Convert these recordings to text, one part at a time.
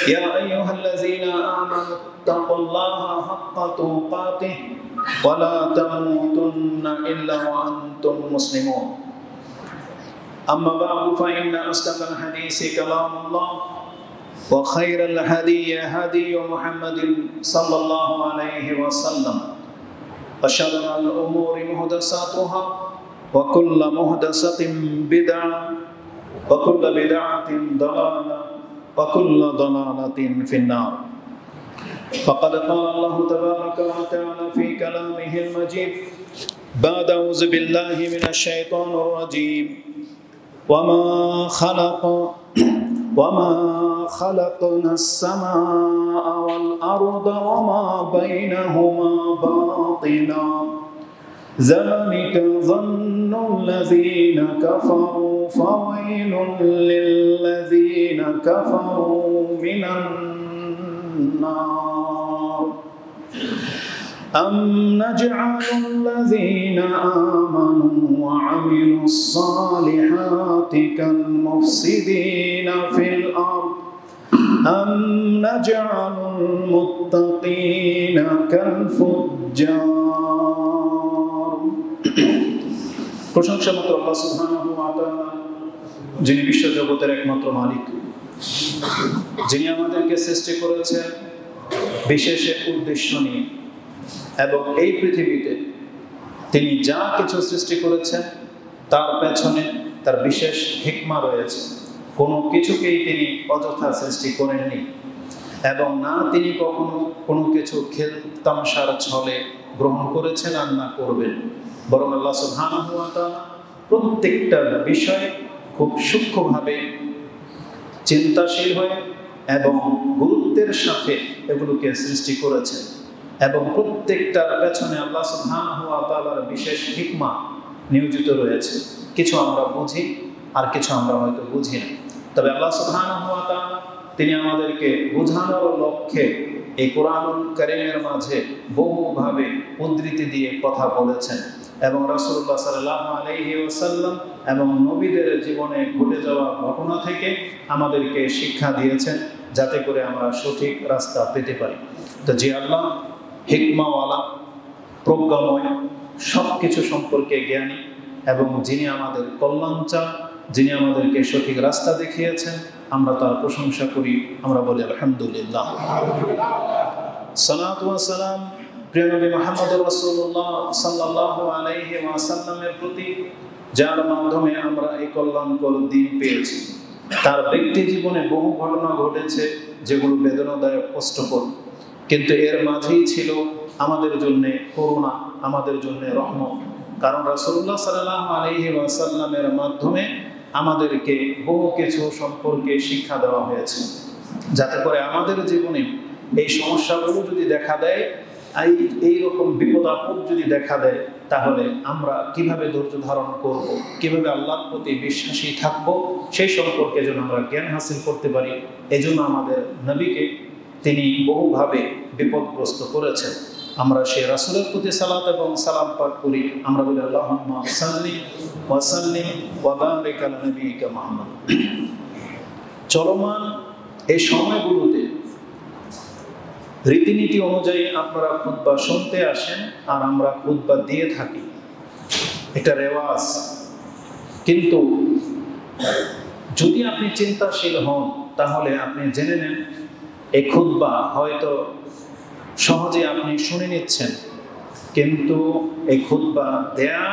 يا أيها الذين آمنوا اتقوا الله حق تقاته ولا تموتن إلا وأنتم مسلمون أما بعد فإن أصدق الحديث كلام الله وخير الهدي هدي محمد صلى الله عليه وسلم وشر الأمور محدثاتها وكل محدثة بدعة وكل بدعة ضلالة وكل ضلالة في النار فقد قال الله تبارك وتعالى في كلامه المجيد بعد أعوذ بالله من الشيطان الرجيم وما خلقنا السماء والأرض وما بينهما باطلا ذلك ظن الذين كفروا فويل للذين كفروا من النار أم نجعل الذين آمنوا وعملوا الصالحات كالمفسدين في الأرض أم نجعل المتقين كالفجار প্রশংসা মাত্র আল্লাহ সুবহানাহু ওয়া তাআলা, যিনি বিশ্ব জগতের একমাত্র মালিক, যিনি আমাদেরকে সৃষ্টি করেছেন বিশেষ উদ্দেশ্য নিয়ে, এবং এই পৃথিবীতে তিনি যা কিছু সৃষ্টি করেছেন তার পেছনে তার বিশেষ হিকমা রয়েছে। কোনো কিছুকেই তিনি অযথা সৃষ্টি করেননি, এবং না তিনি কখনো কোনো কিছু খেলতামশার ছলে গ্রহণ করেছেন আর না করবেন, বরং আল্লাহ সুবহানাহু ওয়া তাআলা প্রত্যেকটা বিষয়ে খুব সূক্ষ্মভাবে চিন্তাশীল হয়ে এবং গুরুত্বের সাথে এগুলোকে সৃষ্টি করেছেন, এবং প্রত্যেকটার পেছনে আল্লাহ সুবহানাহু ওয়া তাআলার বিশেষ হিকমা নিয়োজিত রয়েছে। কিছু আমরা বুঝি আর কিছু আমরা হয়তো বুঝি না, তবে আল্লাহ সুবহানাহু ওয়া তাআলা তিনি আমাদেরকে বোঝানোর লক্ষ্যে এই কোরআনুল কারীমের মাঝে বহুভাবে উদ্ধৃতি দিয়ে কথা বলেছেন, এবং রাসূলুল্লাহ সাল্লাল্লাহু আলাইহি ওয়াসাল্লাম এবং নবীদের জীবনে ঘটে যাওয়া ঘটনা থেকে আমাদেরকে শিক্ষা দিয়েছেন, যাতে করে আমরা সঠিক রাস্তা পেতে পারি। তো যে আল্লাহ হিকমাওয়ালা, প্রজ্ঞাময়, সব কিছু সম্পর্কে জ্ঞানী, এবং যিনি আমাদের কল্যাণ চান, যিনি আমাদেরকে সঠিক রাস্তা দেখিয়েছেন, আমরা তার প্রশংসা করি, আমরা বলি আলহামদুলিল্লাহ। সালাতু ওয়া সালাম প্রিয় নবী মুহাম্মদুর রাসূলুল্লাহ সাল্লাল্লাহু আলাইহি ওয়াসাল্লামের প্রতি, যার মাধ্যমে আমরা এই কল্যাণকর দিন পেয়েছি। তার ব্যক্তি জীবনে বহু ঘটনা ঘটেছে যেগুলো বেদনাদায়ক, কষ্টকর, কিন্তু এর মাঝেই ছিল আমাদের জন্য করুণা, আমাদের জন্য রহমত। কারণ রাসূলুল্লাহ সাল্লাল্লাহু আলাইহি ওয়াসাল্লামের মাধ্যমে আমাদেরকে বহু কিছু সম্পর্কে শিক্ষা দেওয়া হয়েছে, যাতে করে আমাদের জীবনে এই সমস্যাগুলো যদি দেখা দেয়, এইরকম বিপদ আপদ যদি দেখা দেয়, তাহলে আমরা কিভাবে ধৈর্য ধারণ করব, কিভাবে আল্লাহর প্রতি বিশ্বাসী থাকব, সেই সম্পর্কে যেন আমরা জ্ঞান হাসিল করতে পারি। এজন্য আমাদের নবীকে তিনি বহুভাবে বিপদগ্রস্ত করেছেন। আমরা সেই রাসূলের প্রতি সালাত এবং সালাম পাঠ করি, আমরা বলি আল্লাহুম্মা সাল্লি ওয়া সাল্লিম ওয়া বারিক আলা নবিয়িকা মুহাম্মদ। চলমান এই সময়গুলোতে রীতিনীতি অনুযায়ী আপনারা খুতবা শুনতে আসেন আর আমরা খুতবা দিয়ে থাকি, এটা রেওয়াজ। কিন্তু যদি আপনি চিন্তাশীল হন, তাহলে আপনি জেনে নেন এই খুতবা হয়তো সহজে আপনি শুনে নিচ্ছেন, কিন্তু এই খুতবা দেয়া,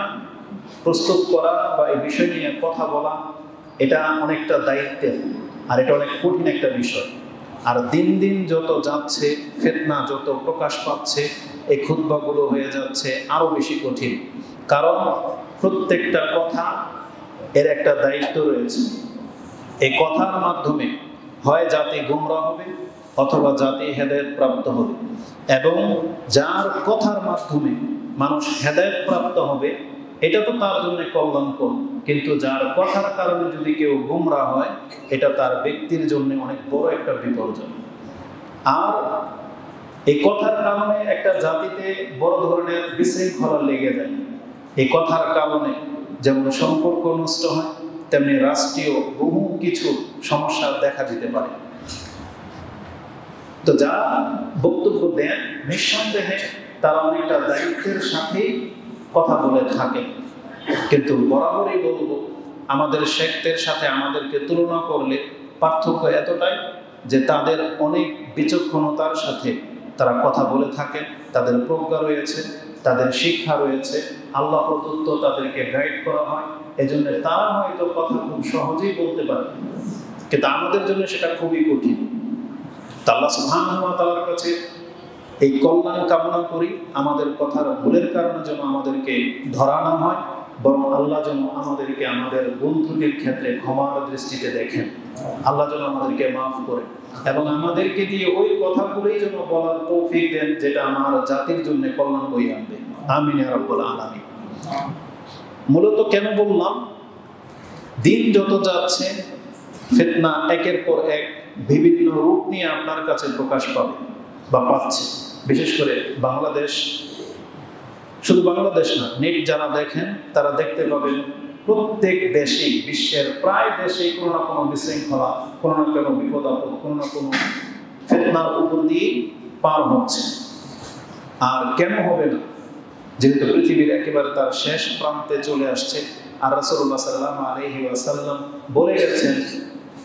প্রস্তুত করা বা এই বিষয় নিয়ে কথা বলা, এটা অনেকটা দায়িত্বের, আর এটা অনেক কঠিন একটা বিষয়। আর দিন দিন যত যাচ্ছে, ফিতনা যত প্রকাশ পাচ্ছে, এই খুতবাগুলো হয়ে যাচ্ছে আরো বেশি কঠিন। কারণ প্রত্যেকটা কথা এর একটা দায়িত্ব রয়েছে। এই কথার মাধ্যমে হয় জাতি গোমরা হবে, অথবা জাতি হেদায়েত প্রাপ্ত হবে, এবং যার কথার মাধ্যমে মানুষ হেদায়েত প্রাপ্ত হবে, এটা তো তার জন্য কল্যাণকর। কিন্তু যার কথার কারণে যদি কেউ গোমরা হয়, এটা তার ব্যক্তির জন্য অনেক বড় একটা বিপর্যয়। আর এই কথার কারণে একটা জাতিতে বড় ধরনের বিশৃঙ্খলা লেগে যায়। এই কথার কারণে যেমন সম্পর্ক নষ্ট হয়, তেমনি রাষ্ট্রীয় বহু কিছু সমস্যা দেখা দিতে পারে। তো যারা বক্তব্য দেন নিঃসন্দেহে তারা অনেকটা দায়িত্বের সাথেই কথা বলে থাকে, কিন্তু বরাবরই বলবো আমাদের শেখদের সাথে আমাদেরকে তুলনা করলে পার্থক্য এতটাই যে তাদের অনেক বিচক্ষণতার সাথে তারা কথা বলে থাকেন, তাদের প্রজ্ঞা রয়েছে, তাদের শিক্ষা রয়েছে, আল্লাহ প্রদত্ত তাদেরকে গাইড করা হয়, এজন্য তারা হয়তো কথা খুব সহজেই বলতে পারে, কিন্তু আমাদের জন্য সেটা খুবই কঠিন। তা আল্লাহ সুবহানাহু ওয়া তাআলার কাছে এই কল্যাণ কামনা করি, আমাদের কথার ভুলের কারণে যেন আমাদেরকে ধরা না হয়, বরং আল্লাহ যেন আমাদেরকে আমাদের বন্ধুদের ক্ষেত্রে ক্ষমার দৃষ্টিতে দেখেন, আল্লাহ যেন আমাদেরকে মাফ করে এবং আমাদেরকে দিয়ে ওই কথাগুলোই যেন বলার তৌফিক দেন যেটা আমার জাতির জন্য কল্যাণ বয়ে আনবে। আমিন ইয়া রাব্বুল আলামিন। মূলত কেন বললাম, দিন যত যাচ্ছে ফিতনা একের পর এক বিভিন্ন রূপ নিয়ে আপনার কাছে প্রকাশ পাবে বা পাচ্ছে। বিশেষ করে বাংলাদেশ, শুধু বাংলাদেশ না, নেট যারা দেখেন তারা দেখতে পাবেন প্রত্যেক দেশেই, বিশ্বের প্রায় দেশেই কোনো না কোনো বিশৃঙ্খলা, কোনো না কোনো বিপদ আপদ, কোনো না কোনো ফিতনার উপর দিয়ে পার হচ্ছে। আর কেন হবে না, যেহেতু পৃথিবীর একেবারে তার শেষ প্রান্তে চলে আসছে, আর রাসূলুল্লাহ সাল্লাল্লাহু আলাইহি ওয়াসাল্লাম বলে গেছেন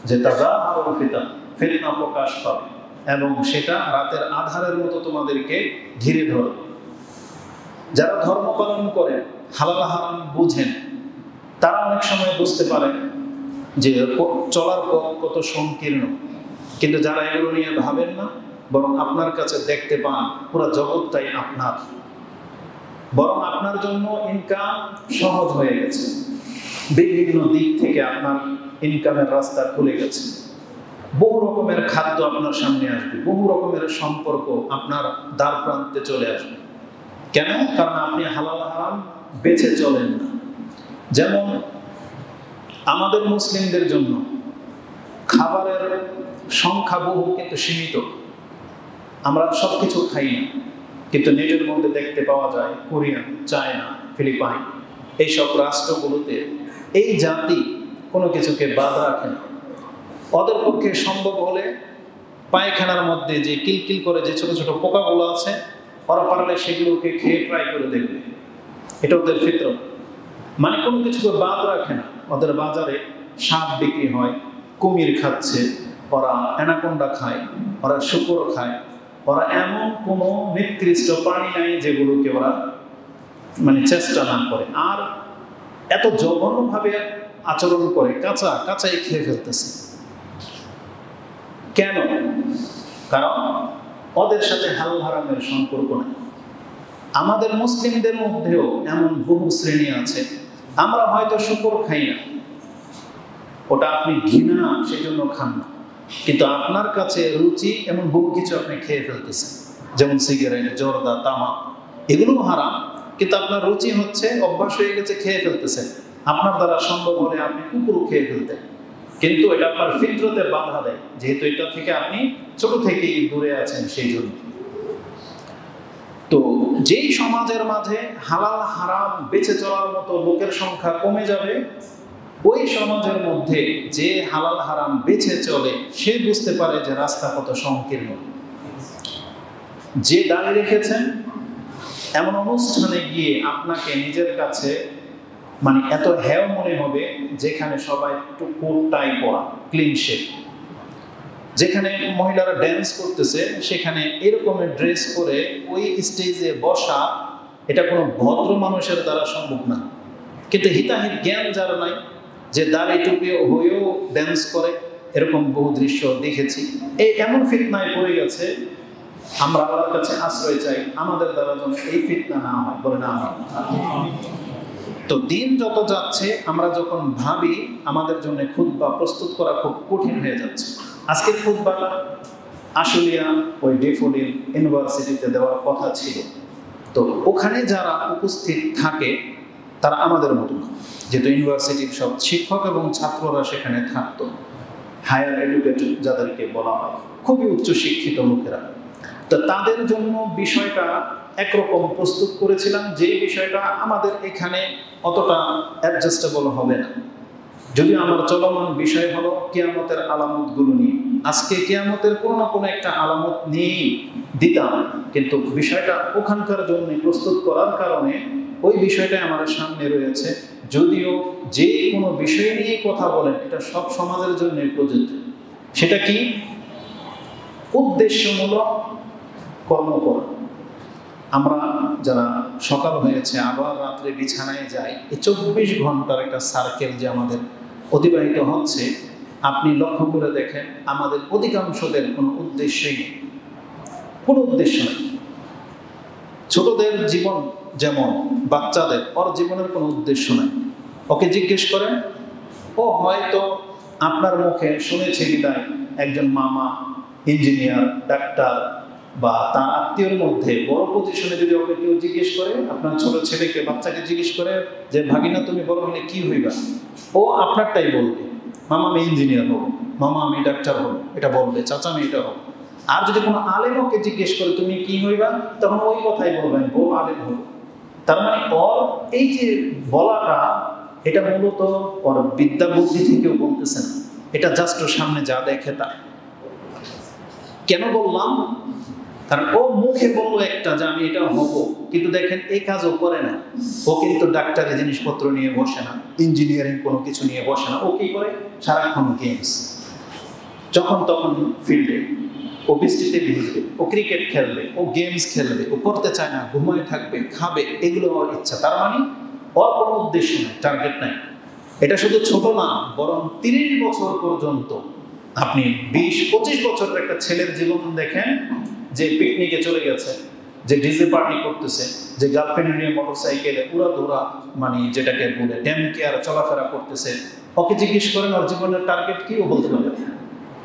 যে তাযাহারুল ফিতান, ফিতনা প্রকাশ পাবে এবং সেটা রাতের আধারের মতো তোমাদেরকে ঘিরে ধরবে। যারা ধর্ম পালন করেন, হালাল হারাম বুঝেন, তারা অনেক সময় বুঝতে পারেন যে চলার পথ কত সংকীর্ণ, কিন্তু যারা এগুলো নিয়ে ভাবেন না, বরং আপনার কাছে দেখতে পান পুরো জগৎটাই আপনার, বরং আপনার জন্য ইনকাম সহজ হয়ে গেছে, বিভিন্ন দিক থেকে আপনার ইনকামের রাস্তা খুলে গেছে, বহু রকমের খাদ্য আপনার সামনে আসবে, বহু রকমের সম্পর্ক আপনার দ্বার প্রান্তে চলে আসবে। কেন? কারণ আপনি হালাল হারাম বেছে চলেন না। যেমন আমাদের মুসলিমদের জন্য খাবারের সংখ্যা বহু কিন্তু সীমিত, আমরা সবকিছু খাই না, কিন্তু নেটের মধ্যে দেখতে পাওয়া যায় কোরিয়া, চায়না, ফিলিপাইন এইসব রাষ্ট্রগুলোতে এই জাতি কোনো কিছুকে বাদ রাখে না। ওদের পক্ষে সম্ভব হলে পায়খানার মধ্যে যে কিলকিল করে যে ছোট ছোট পোকাগুলো আছে, ওরা পারলে সেগুলোকে খেয়ে ট্রাই করে দেখবে। এটা ওদের ফিতরত, মানে কোনো কিছুকে বাদ রাখে না। ওদের বাজারে সাপ বিক্রি হয়, কুমির খাচ্ছে, ওরা অ্যানাকোন্ডা খায়, ওরা শূকর খায়, ওরা এমন কোনো নিকৃষ্ট প্রাণী নাই যেগুলোকে ওরা মানে চেষ্টা না করে। আর এত জঘন্যভাবে আচরণ করে, কাঁচাই খেয়ে ফেলতেছে। কেন? কারণ ওদের সাথে হালাল হারামের সম্পর্ক নেই। আমাদের মুসলিমদের মধ্যেও এমন বহু শ্রেণী আছে, আমরা হয়তো শূকর খাই না, ওটা আপনি ঘৃণা সেই জন্য খান না, কিন্তু আপনার কাছে রুচি এমন বহু কিছু আপনি খেয়ে ফেলতেছেন, যেমন সিগারেট, জর্দা, তামাক, এগুলো হারাম, কিন্তু আপনার রুচি হচ্ছে, অভ্যাস হয়ে গেছে, খেয়ে ফেলতেছেন। আপনার দ্বারা সম্ভব হলে আপনি কুকুরও খেয়ে ফেলতেন, কিন্তু এটা আপনার ফিতরতে বাধা দেয়, যেহেতু এটা থেকে আপনি ছোট থেকেই দূরে আছেন সেই জন্য। তো যেই সমাজের মাঝে হালাল হারাম বেঁচে চলার মতো লোকের সংখ্যা কমে যাবে, ওই সমাজের মধ্যে যে হালাল হারাম বেঁচে চলে সে বুঝতে পারে যে রাস্তা কত সংকীর্ণ। যে দাঁড়িয়ে রেখেছেন, এমন অনুষ্ঠানে গিয়ে আপনাকে নিজের কাছে মানে এত হেয় মনে হবে যেখানে সবাই একটু কোট টাই পরা, ক্লিন শেপ, যেখানে মহিলারা ড্যান্স করতেছে সেখানে এরকমের ড্রেস করে ওই স্টেজে বসা, এটা কোনো ভদ্র মানুষের দ্বারা সম্ভব না। কিন্তু হিতাহিত জ্ঞান যারা নাই, যে দাড়ি টুপি হয়েও ড্যান্স করে, এরকম বহু দৃশ্য দেখেছি। এই এমন ফিতনায় পড়ে গেছে, আমরা আল্লাহর কাছে আশ্রয় চাই আমাদের দ্বারা যেন এই ফিতনা না হয়, বলে না হয়। তো দিন যত যাচ্ছে, আমরা যখন ভাবি আমাদের জন্য খুতবা প্রস্তুত করা খুব কঠিন হয়ে যাচ্ছে। আজকের খুতবাটা আশুলিয়া ওই ডেফোডিল ইউনিভার্সিটিতে দেওয়ার কথা ছিল, তো ওখানে যারা উপস্থিত থাকে তারা আমাদের মতো না, যেহেতু ইউনিভার্সিটির সব শিক্ষক এবং ছাত্ররা সেখানে থাকতো, হায়ার এডুকেটেড যাদেরকে বলা হয়, খুবই উচ্চ শিক্ষিত লোকেরা। তো তাদের জন্য বিষয়টা একরকম প্রস্তুত করেছিলাম, যে বিষয়টা আমাদের এখানে অতটা অ্যাডজাস্টেবল হবে না। যদিও আমার চলমান বিষয় হলো কিয়ামতের আলামতগুলো নিয়ে, আজকে কিয়ামতের কোনো না কোনো একটা আলামত নিয়েই দিতাম, কিন্তু বিষয়টা ওখানকার জন্য প্রস্তুত করার কারণে ওই বিষয়টা আমাদের সামনে রয়েছে। যদিও যে কোনো বিষয় নিয়ে কথা বলেন এটা সব সমাজের জন্য প্রযোজ্য। সেটা কি? উদ্দেশ্যমূলক কর্ম করা। আমরা যারা সকাল হয়েছে আবার রাত্রে বিছানায় যাই, এই 24 ঘন্টার একটা সার্কেল যে আমাদের অতিবাহিত হচ্ছে, আপনি লক্ষ্য করে দেখেন আমাদের অধিকাংশদের কোনো উদ্দেশ্যই নেই, কোনো উদ্দেশ্য নেই। ছোটদের জীবন যেমন, বাচ্চাদের ওর জীবনের কোনো উদ্দেশ্য নাই। ওকে জিজ্ঞেস করেন, ও হয়তো আপনার মুখে শুনেছে বিদায় একজন মামা ইঞ্জিনিয়ার, ডাক্তার, বা তার আত্মীয়র মধ্যে বড় পজিশনে যদি ওকে কেউ জিজ্ঞেস করে, আপনার ছোট ছেলেকে, বাচ্চাকে জিজ্ঞেস করে যে ভাগিনা তুমি বড় হলে কি হইবা, ও আপনারটাই বলবে, মামা আমি ইঞ্জিনিয়ার হব, মামা আমি ডাক্তার হব, এটা বলবে, চাচা আমি এটা হব। আর যদি কোনো আলেম ওকে জিজ্ঞেস করে তুমি কি হইবা, তখন ওই কথাই বলবেন, বউ আলেম হব। তার মানে ওর এই যে বলাটা, এটা মূলত ওর বিদ্যা বুদ্ধি থেকেও বলতেছে না, এটা জাস্ট ওর সামনে যা দেখে তা। কেন বললাম? কারণ ও মুখে বললো একটা যে আমি এটা হব, কিন্তু দেখেন এই কাজও করে না। ও কিন্তু ডাক্তারি জিনিসপত্র নিয়ে বসে না, ইঞ্জিনিয়ারিং কোনো কিছু নিয়ে বসে না। ও কি করে? সারাক্ষণ গেমস, যখন তখন ফিল্ডে, ও বৃষ্টিতে ভিজবে, ও ক্রিকেট খেলবে, ও গেমস খেলবে, ও পড়তে চায় না, ঘুমায় থাকবে, খাবে, এগুলো ওর ইচ্ছা। তার মানে ওর কোনো উদ্দেশ্য নেই, টার্গেট নাই। এটা শুধু ছোট না, বরং 30 বছর পর্যন্ত আপনি 20-25 বছরের একটা ছেলের জীবন দেখেন, যে পিকনিকে চলে গেছে, যে ডিজে পার্টি করতেছে, যে গার্লফ্রেন্ড নিয়ে মোটরসাইকেলে উড়াধুরা, মানে যেটাকে বলে ড্যামকে আর চলাফেরা করতেছে, ওকে জিজ্ঞেস করেন ওর জীবনের টার্গেট কি, ও বলতে পারবে।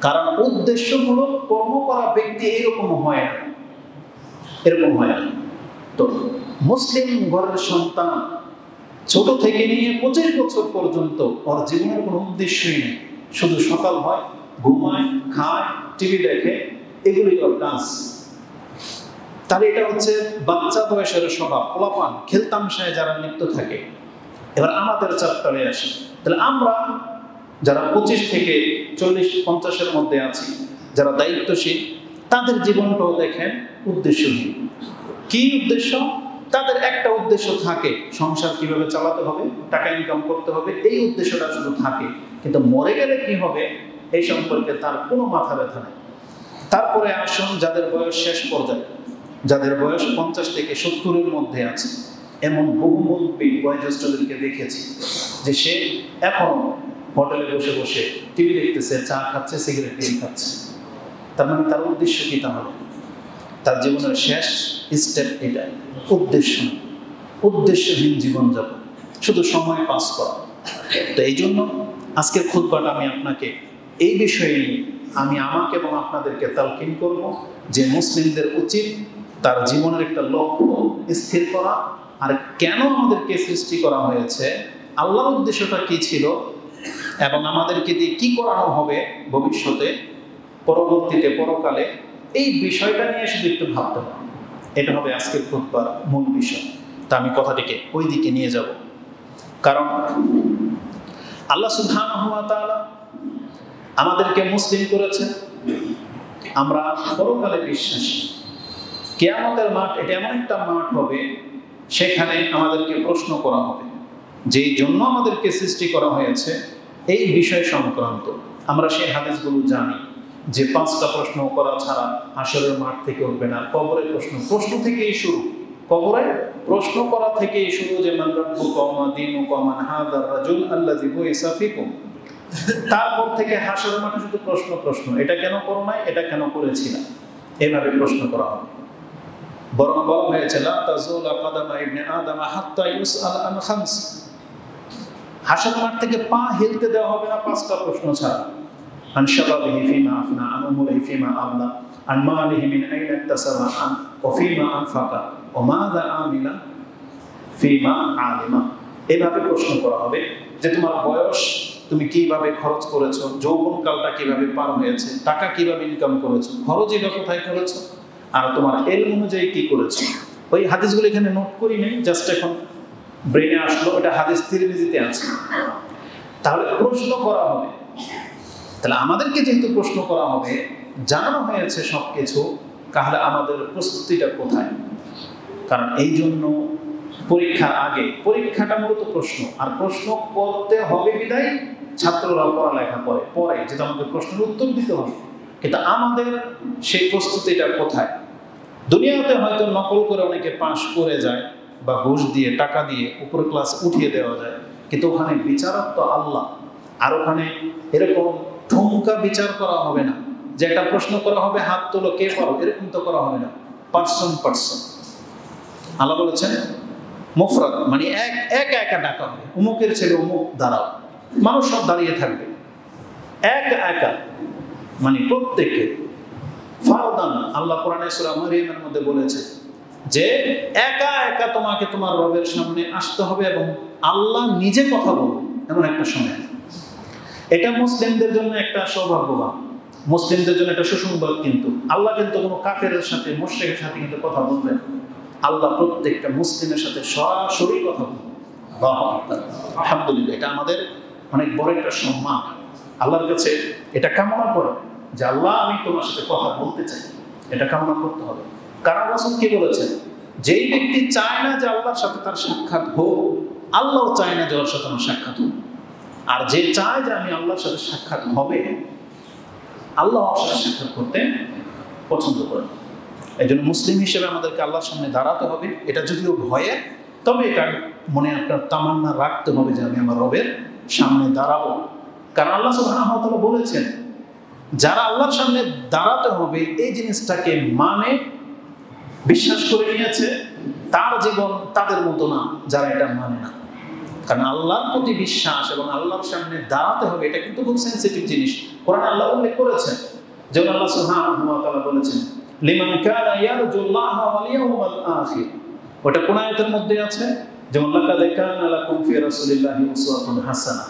কারণ উদ্দেশ্যমূলক কর্ম করা ব্যক্তি এরকম হয় না, এরকম হয় না। তো মুসলিম ঘরের সন্তান ছোট থেকে নিয়ে 25 বছর পর্যন্ত ওর জীবনের কোনো উদ্দেশ্যই নেই, শুধু সকাল হয়, ঘুমায়, খায়, টিভি দেখে, এগুলোই ওর কাজ। তাহলে এটা হচ্ছে বাচ্চা বয়সের স্বভাব, পোলাপান খেলতামশায় যারা লিপ্ত থাকে। এবার আমাদের চ্যাপ্টারে আসে, তাহলে আমরা যারা 25 থেকে 40-50-এর মধ্যে আছি, যারা দায়িত্বশীল, তাদের জীবনটাও দেখেন উদ্দেশ্যহীন। কি উদ্দেশ্য? তাদের একটা উদ্দেশ্য থাকে, সংসার কিভাবে চালাতে হবে, টাকা ইনকাম করতে হবে, এই উদ্দেশ্যটা শুধু থাকে। কিন্তু মরে গেলে কি হবে এই সম্পর্কে তার কোনো মাথা ব্যথা নেই। তারপরে আসুন যাদের বয়স শেষ পর্যায়ে, যাদের বয়স 50 থেকে 70-এর মধ্যে আছে, এমন বহু মুরব্বী বয়োজ্যেষ্ঠদেরকে দেখেছি যে সে এখন হোটেলে বসে বসে টিভি দেখতেছে, চা খাচ্ছে, সিগারেট খাচ্ছে। তার মানে তার উদ্দেশ্য কি? তাহলে তার জীবনের শেষ স্টেপ এটা, উদ্দেশ্যহীন জীবনযাপন, শুধু সময় পাস করা। তো এই জন্য আজকের খুতবাটা আমি আপনাকে এই বিষয়ে নিয়ে আমি আমাকে এবং আপনাদেরকে তালকিন করব যে মুসলিমদের উচিত তার জীবনের একটা লক্ষ্য স্থির করা, আর কেন আমাদেরকে সৃষ্টি করা হয়েছে, আল্লাহর উদ্দেশ্যটা কি ছিল, এবং আমাদেরকে দিয়ে কি করানো হবে ভবিষ্যতে, পরবর্তীতে, পরকালে, এই বিষয়টা নিয়ে শুধু একটু ভাবতে হবে। এটা হবে আজকের খুতবার মূল বিষয়। তা আমি কথাটিকে ওই দিকে নিয়ে যাব, কারণ আল্লাহ সুবহানাহু ওয়া তাআলা আমাদেরকে মুসলিম করেছেন। আমরা পরকালে বিশ্বাসী। কিয়ামতের মাঠ এটা এমন একটা মাঠ হবে, সেখানে আমাদেরকে প্রশ্ন করা হবে, যেই জন্য আমাদেরকে সৃষ্টি করা হয়েছে এই বিষয় সংক্রান্ত। আমরা সেই হাদিসগুলো জানি যে 5টা প্রশ্ন করা ছাড়া হাসরের মাঠ থেকে উঠবে না। কবরের প্রশ্ন থেকেই শুরু, কবরে প্রশ্ন করা থেকেই শুরু, যে মান রাব্বুকা ওয়া মা দীনুকা ওয়া মান হাযার রাজুল আল্লাযী বুইসা ফীকুম। তারপর থেকে হাসরের মাঠে শুধু প্রশ্ন, এটা কেন করো নাই, এটা কেন করেছিলাম, এভাবে প্রশ্ন করা হবে। বরং বলা হয়েছে লা তাযুলা কাদামা ইবনে আদম হাত্তা ইউসআল আন খামস। হাসরের মাঠ থেকে পা হিলতে দেওয়া হবে না 5টা প্রশ্ন ছাড়া। عن شبابه فيما أفنى عن عمره فيما أبلى عن ماله من أين اكتسب وفيما أنفق وماذا عمل فيما علم। এভাবে প্রশ্ন করা হবে যে তোমার বয়স তুমি কিভাবে খরচ করেছো, যৌবনকালটা কিভাবে পার হয়েছে, টাকা কিভাবে ইনকাম করেছো, খরচই বা কোথায় করেছো, আর তোমার ইলম অনুযায়ী কি করেছো। ওই হাদিসগুলো এখানে নোট করি নেই, জাস্ট এখন ব্রেনে আসলো, এটা হাদিস তিরমিজিতে আছে। তাহলে প্রশ্ন করা হবে। তাহলে আমাদেরকে যেহেতু প্রশ্ন করা হবে, জানানো হয়েছে সবকিছু, তাহলে আমাদের প্রস্তুতিটা কোথায়? কারণ এই জন্য পরীক্ষার আগে, পরীক্ষাটা মূলত প্রশ্ন, আর প্রশ্ন করতে হবে বিদায় ছাত্ররা পড়ালেখা পরে যেটা আমাদের প্রশ্নের উত্তর দিতে হবে। কিন্তু আমাদের সেই প্রস্তুতিটা কোথায়? দুনিয়াতে হয়তো নকল করে অনেকে পাশ করে যায়, বা ঘুষ দিয়ে টাকা দিয়ে উপরে ক্লাস উঠিয়ে দেওয়া যায়, কিন্তু ওখানে বিচারক তো আল্লাহ। আর ওখানে এরকম ঠুমকা বিচার করা হবে না, যে একটা প্রশ্ন করা হবে হাত তোলো কে পারো, এরকম তো করা হবে না। পার্সন আল্লাহ বলেছেন মুফরাদ, মানে একা ডাকা হবে, অমুকের ছেলে অমুক দাঁড়াও, মানুষ সব দাঁড়িয়ে থাকবে একা, মানে প্রত্যেকে ফারদান। আল্লাহ কোরআনে সূরা মারইয়ামের মধ্যে বলেছে যে একা তোমাকে তোমার রবের সামনে আসতে হবে, এবং আল্লাহ নিজে কথা বলবে এমন একটা সময়। এটা মুসলিমদের জন্য একটা সৌভাগ্যবান, মুসলিমদের জন্য একটা সুসংবাদ। কিন্তু আল্লাহ কিন্তু কোনো কাফেরের সাথে, মুশরিকের সাথে কিন্তু কথা বলবেন। আল্লাহ প্রত্যেকটা মুসলিমের সাথে সরাসরি কথা বলবেন। আলহামদুলিল্লাহ, এটা আমাদের অনেক বড় একটা সম্মান। আল্লাহর কাছে এটা কামনা করে যে আল্লাহ আমি তোমার সাথে কথা বলতে চাই, এটা কামনা করতে হবে। কারণ রাসূল কি বলেছেন, যেই ব্যক্তি চায় না যে আল্লাহর সাথে তার সাক্ষাৎ হোক, আল্লাহও চায় না যে ওর সাথে আমার সাক্ষাৎ হোক। আর যে চায় যে আমি আল্লাহর সাথে সাক্ষাৎ হবে, আল্লাহ ওর সাথে সাক্ষাৎ করতে পছন্দ করেন। এই জন্য মুসলিম হিসেবে আমাদেরকে আল্লাহর সামনে দাঁড়াতে হবে। এটা যদিও ভয়ে, তবে এটা মনে আপনার তামান্না রাখতে হবে যে আমি আমার রবের সামনে দাঁড়াবো। কারণ আল্লাহ সুবহানাহু ওয়া তাআলা বলেছেন, যারা আল্লাহর সামনে দাঁড়াতে হবে এই জিনিসটাকে মানে বিশ্বাস করে নিয়েছে, তার জীবন তাদের মতো না যারা এটা মানে না। কারণ আল্লাহর প্রতি বিশ্বাস এবং আল্লাহর সামনে দাঁড়াতে হবে, এটা কিন্তু খুব সেন্সিটিভ জিনিস। কোরআনে আল্লাহ উল্লেখ করেছেন, যেমন আল্লাহ সুবহানাহু ওয়া তাআলা বলেছেন লিমান কানা ইয়ারজুল্লাহ ওয়াল ইয়াউমাল আখির। ওটা কোন আয়াতের মধ্যে আছে? যেমন লাকাদ কানা লাকুম ফি রাসূলিল্লাহি উসওয়াতুন হাসানা,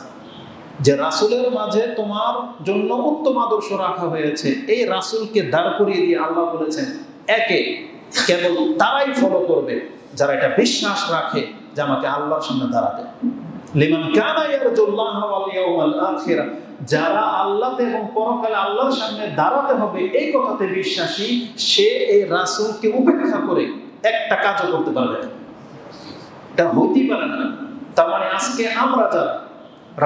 যে রাসূলের মাঝে তোমার জন্য উত্তম আদর্শ রাখা হয়েছে। এই রাসূলকে দাঁড় করিয়ে দিয়ে আল্লাহ বলেছেন একে কেবল তারাই ফলো করবে যারা এটা বিশ্বাস রাখে যে আমাকে আল্লাহর সামনে দাঁড়াতে। লিমান কানা ইয়ারজুল্লাহ ওয়াল ইয়াউমাল আখির, যারা আল্লাহ এবং পরকালে আল্লাহর সামনে দাঁড়াতে হবে এই কথাতে বিশ্বাসী, সে এই রাসূলকে উপেক্ষা করে একটা কাজও করতে পারবে না। এটা হইতেই পারে না। তার মানে আজকে আমরা যারা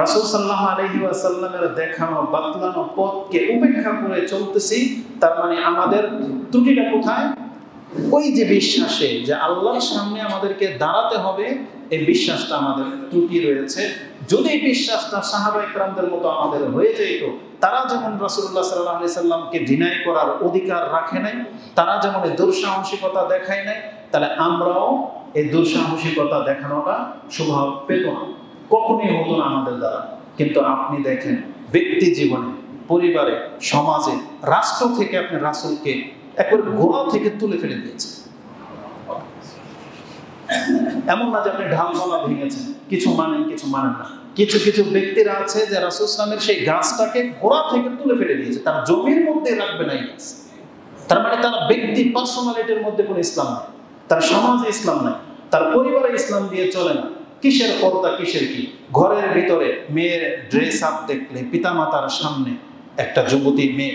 রাসূল সাল্লাল্লাহু আলাইহি ওয়াসাল্লামের দেখানো বাতলানো পথকে উপেক্ষা করে চলতেছি, তার মানে আমাদের ত্রুটিটা কোথায়? ওই যে বিশ্বাসে যে আল্লাহর সামনে আমাদেরকে দাঁড়াতে হবে, এই বিশ্বাসটা আমাদের ত্রুটি রয়েছে। যদি এই বিশ্বাসটা সাহাবায়ে কেরামদের মতো আমাদের হয়ে যেত, তারা যেমন রাসূলুল্লাহ সাল্লাল্লাহু আলাইহি সাল্লামকে ডিনাই করার অধিকার রাখে নাই, তারা যেমন এই দুঃসাহসিকতা দেখায় নাই, তাহলে আমরাও এই দুঃসাহসিকতা দেখানোটা স্বভাব পেত না, কখনোই হতো না আমাদের দ্বারা। কিন্তু আপনি দেখেন ব্যক্তি জীবনে, পরিবারে, সমাজে, রাষ্ট্র থেকে আপনি রাসূলকে একবারে গোড়া থেকে তুলে ফেলে দিয়েছেন। এমন না যে আপনি ঢালমালা ভেঙেছেন, কিছু মানেন কিছু মানেন না। কিছু কিছু ব্যক্তিরা আছে যে রাসূল সাল্লাল্লাহু আলাইহি ওয়াসাল্লামের সেই গাছটাকে গোড়া থেকে তুলে ফেলে দিয়েছে, তার জমির মধ্যে রাখবে না এই গাছ। তার মানে তার ব্যক্তি পার্সোনালিটির মধ্যে কোনো ইসলাম নাই, তার সমাজে ইসলাম নাই, তার পরিবারে ইসলাম দিয়ে চলে না। কিসের পর্দা, কিসের কি? ঘরের ভিতরে মেয়ের ড্রেস আপ দেখলে পিতামাতার সামনে একটা যুবতী মেয়ে,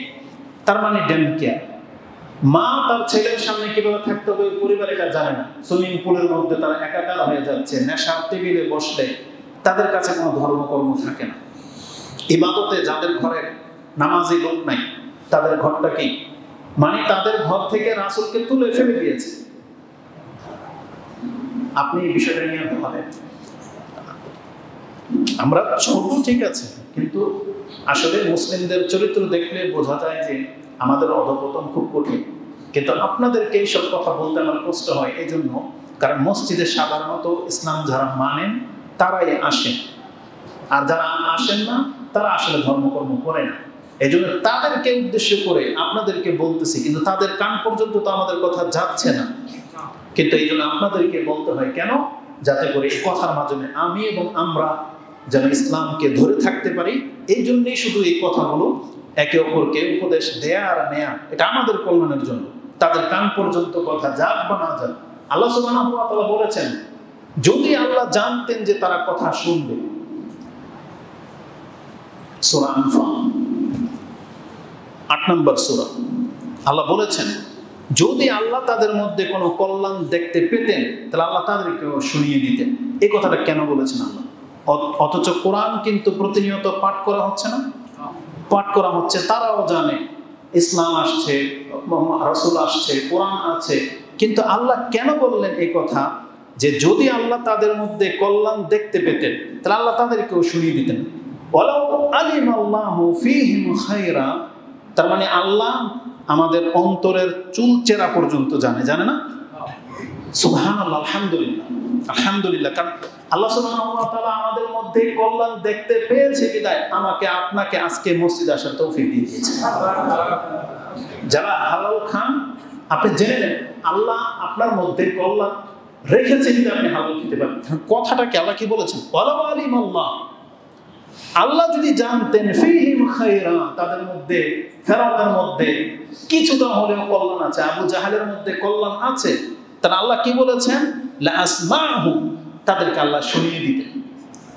তার মানে ডেমকিয়া। মা তার ছেলের সামনে কিভাবে থাকতে হবে পরিবার এটা জানে না। সুইমিং পুলের মধ্যে তারা একাকার হয়ে যাচ্ছে, নেশার টেবিলে বসলে তাদের কাছে কোনো ধর্মকর্ম থাকে না। ইবাদতে যাদের ঘরে নামাজি লোক নাই, তাদের ঘরটা কি? মানে তাদের ঘর থেকে রাসূলকে তুলে ফেলে দিয়েছে। আপনি এই বিষয়টা নিয়ে ভাবেন। আমরা ছোট ঠিক আছে, কিন্তু আসলে মুসলিমদের চরিত্র দেখলে বোঝা যায় যে আমাদের অধঃপতন খুব কঠিন। কিন্তু আপনাদেরকে এইসব কথা বলতে আমার কষ্ট হয় এই জন্য, কারণ মসজিদে সাধারণত ইসলাম যারা মানেন তারাই আসেন, আর যারা আসেন না তারা আসলে ধর্মকর্ম করে না। এই জন্য তাদেরকে উদ্দেশ্য করে আপনাদেরকে বলতেছি, কিন্তু তাদের কান পর্যন্ত তো আমাদের কথা যাচ্ছে না। কিন্তু এই জন্য আপনাদেরকে বলতে হয় কেন? যাতে করে এই কথার মাধ্যমে আমি এবং আমরা যেন ইসলামকে ধরে থাকতে পারি। এই জন্যই শুধু এই কথাগুলো একে অপরকে উপদেশ দেয়া আর নেয়া, এটা আমাদের কল্যাণের জন্য। তাদের কান পর্যন্ত কথা যাক বা না যাক, আল্লাহ সুবহানাহু ওয়া তাআলা বলেছেন যদি আল্লাহ জানতেন যে তারা কথা শুনবে, সূরা আনফাল 8 নম্বর সূরা। আল্লাহ বলেছেন যদি আল্লাহ তাদের মধ্যে কোনো কল্যাণ দেখতে পেতেন তাহলে আল্লাহ তাদেরকেও শুনিয়ে দিতেন। এই কথাটা কেন বলেছেন আল্লাহ? অথচ কোরআন কিন্তু প্রতিনিয়ত পাঠ করা হচ্ছে না? পাঠ করা হচ্ছে। তারাও জানে ইসলাম আসছে, রাসূল আসছে, কোরআন আছে, কিন্তু আল্লাহ কেন বললেন এই কথা যে যদি আল্লাহ তাদের মধ্যে কল্যাণ দেখতে পেতেন তাহলে আল্লাহ তাদেরকেও শুনিয়ে দিতেন। ওয়ালাউ আলিমাল্লাহু ফীহিম খায়রা, তার মানে আল্লাহ আমাদের অন্তরের চুল চেরা পর্যন্ত জানে না? সুবহানাল্লাহ, আলহামদুলিল্লাহ, আলহামদুলিল্লাহ। কারণ আল্লাহ সুবহানাহু ওয়া তাআলা আমাদের মধ্যে কল্যাণ দেখতে পেয়েছে বিদায় আমাকে আপনাকে আজকে মসজিদে আসার তৌফিক দিয়ে দিয়েছে। যারা হালাল খান আপনি জেনে নেন আল্লাহ আপনার মধ্যে কল্যাণ রেখেছে যদি আপনি হালাল খেতে পারেন। কথাটা কি আল্লাহ কি বলেছেন? ওয়ালাউ আলিমাল্লাহ, আল্লাহ যদি জানতেন ফীহিম খায়রা, তাদের মধ্যে ফেরাউনের মধ্যে কিছুটা হলেও কল্যাণ আছে, আবু জাহেলের মধ্যে কল্যাণ আছে, তাহলে আল্লাহ কি বলেছেন? লা আসমাহুম, তাদেরকে আল্লাহ শুনিয়ে দিতেন।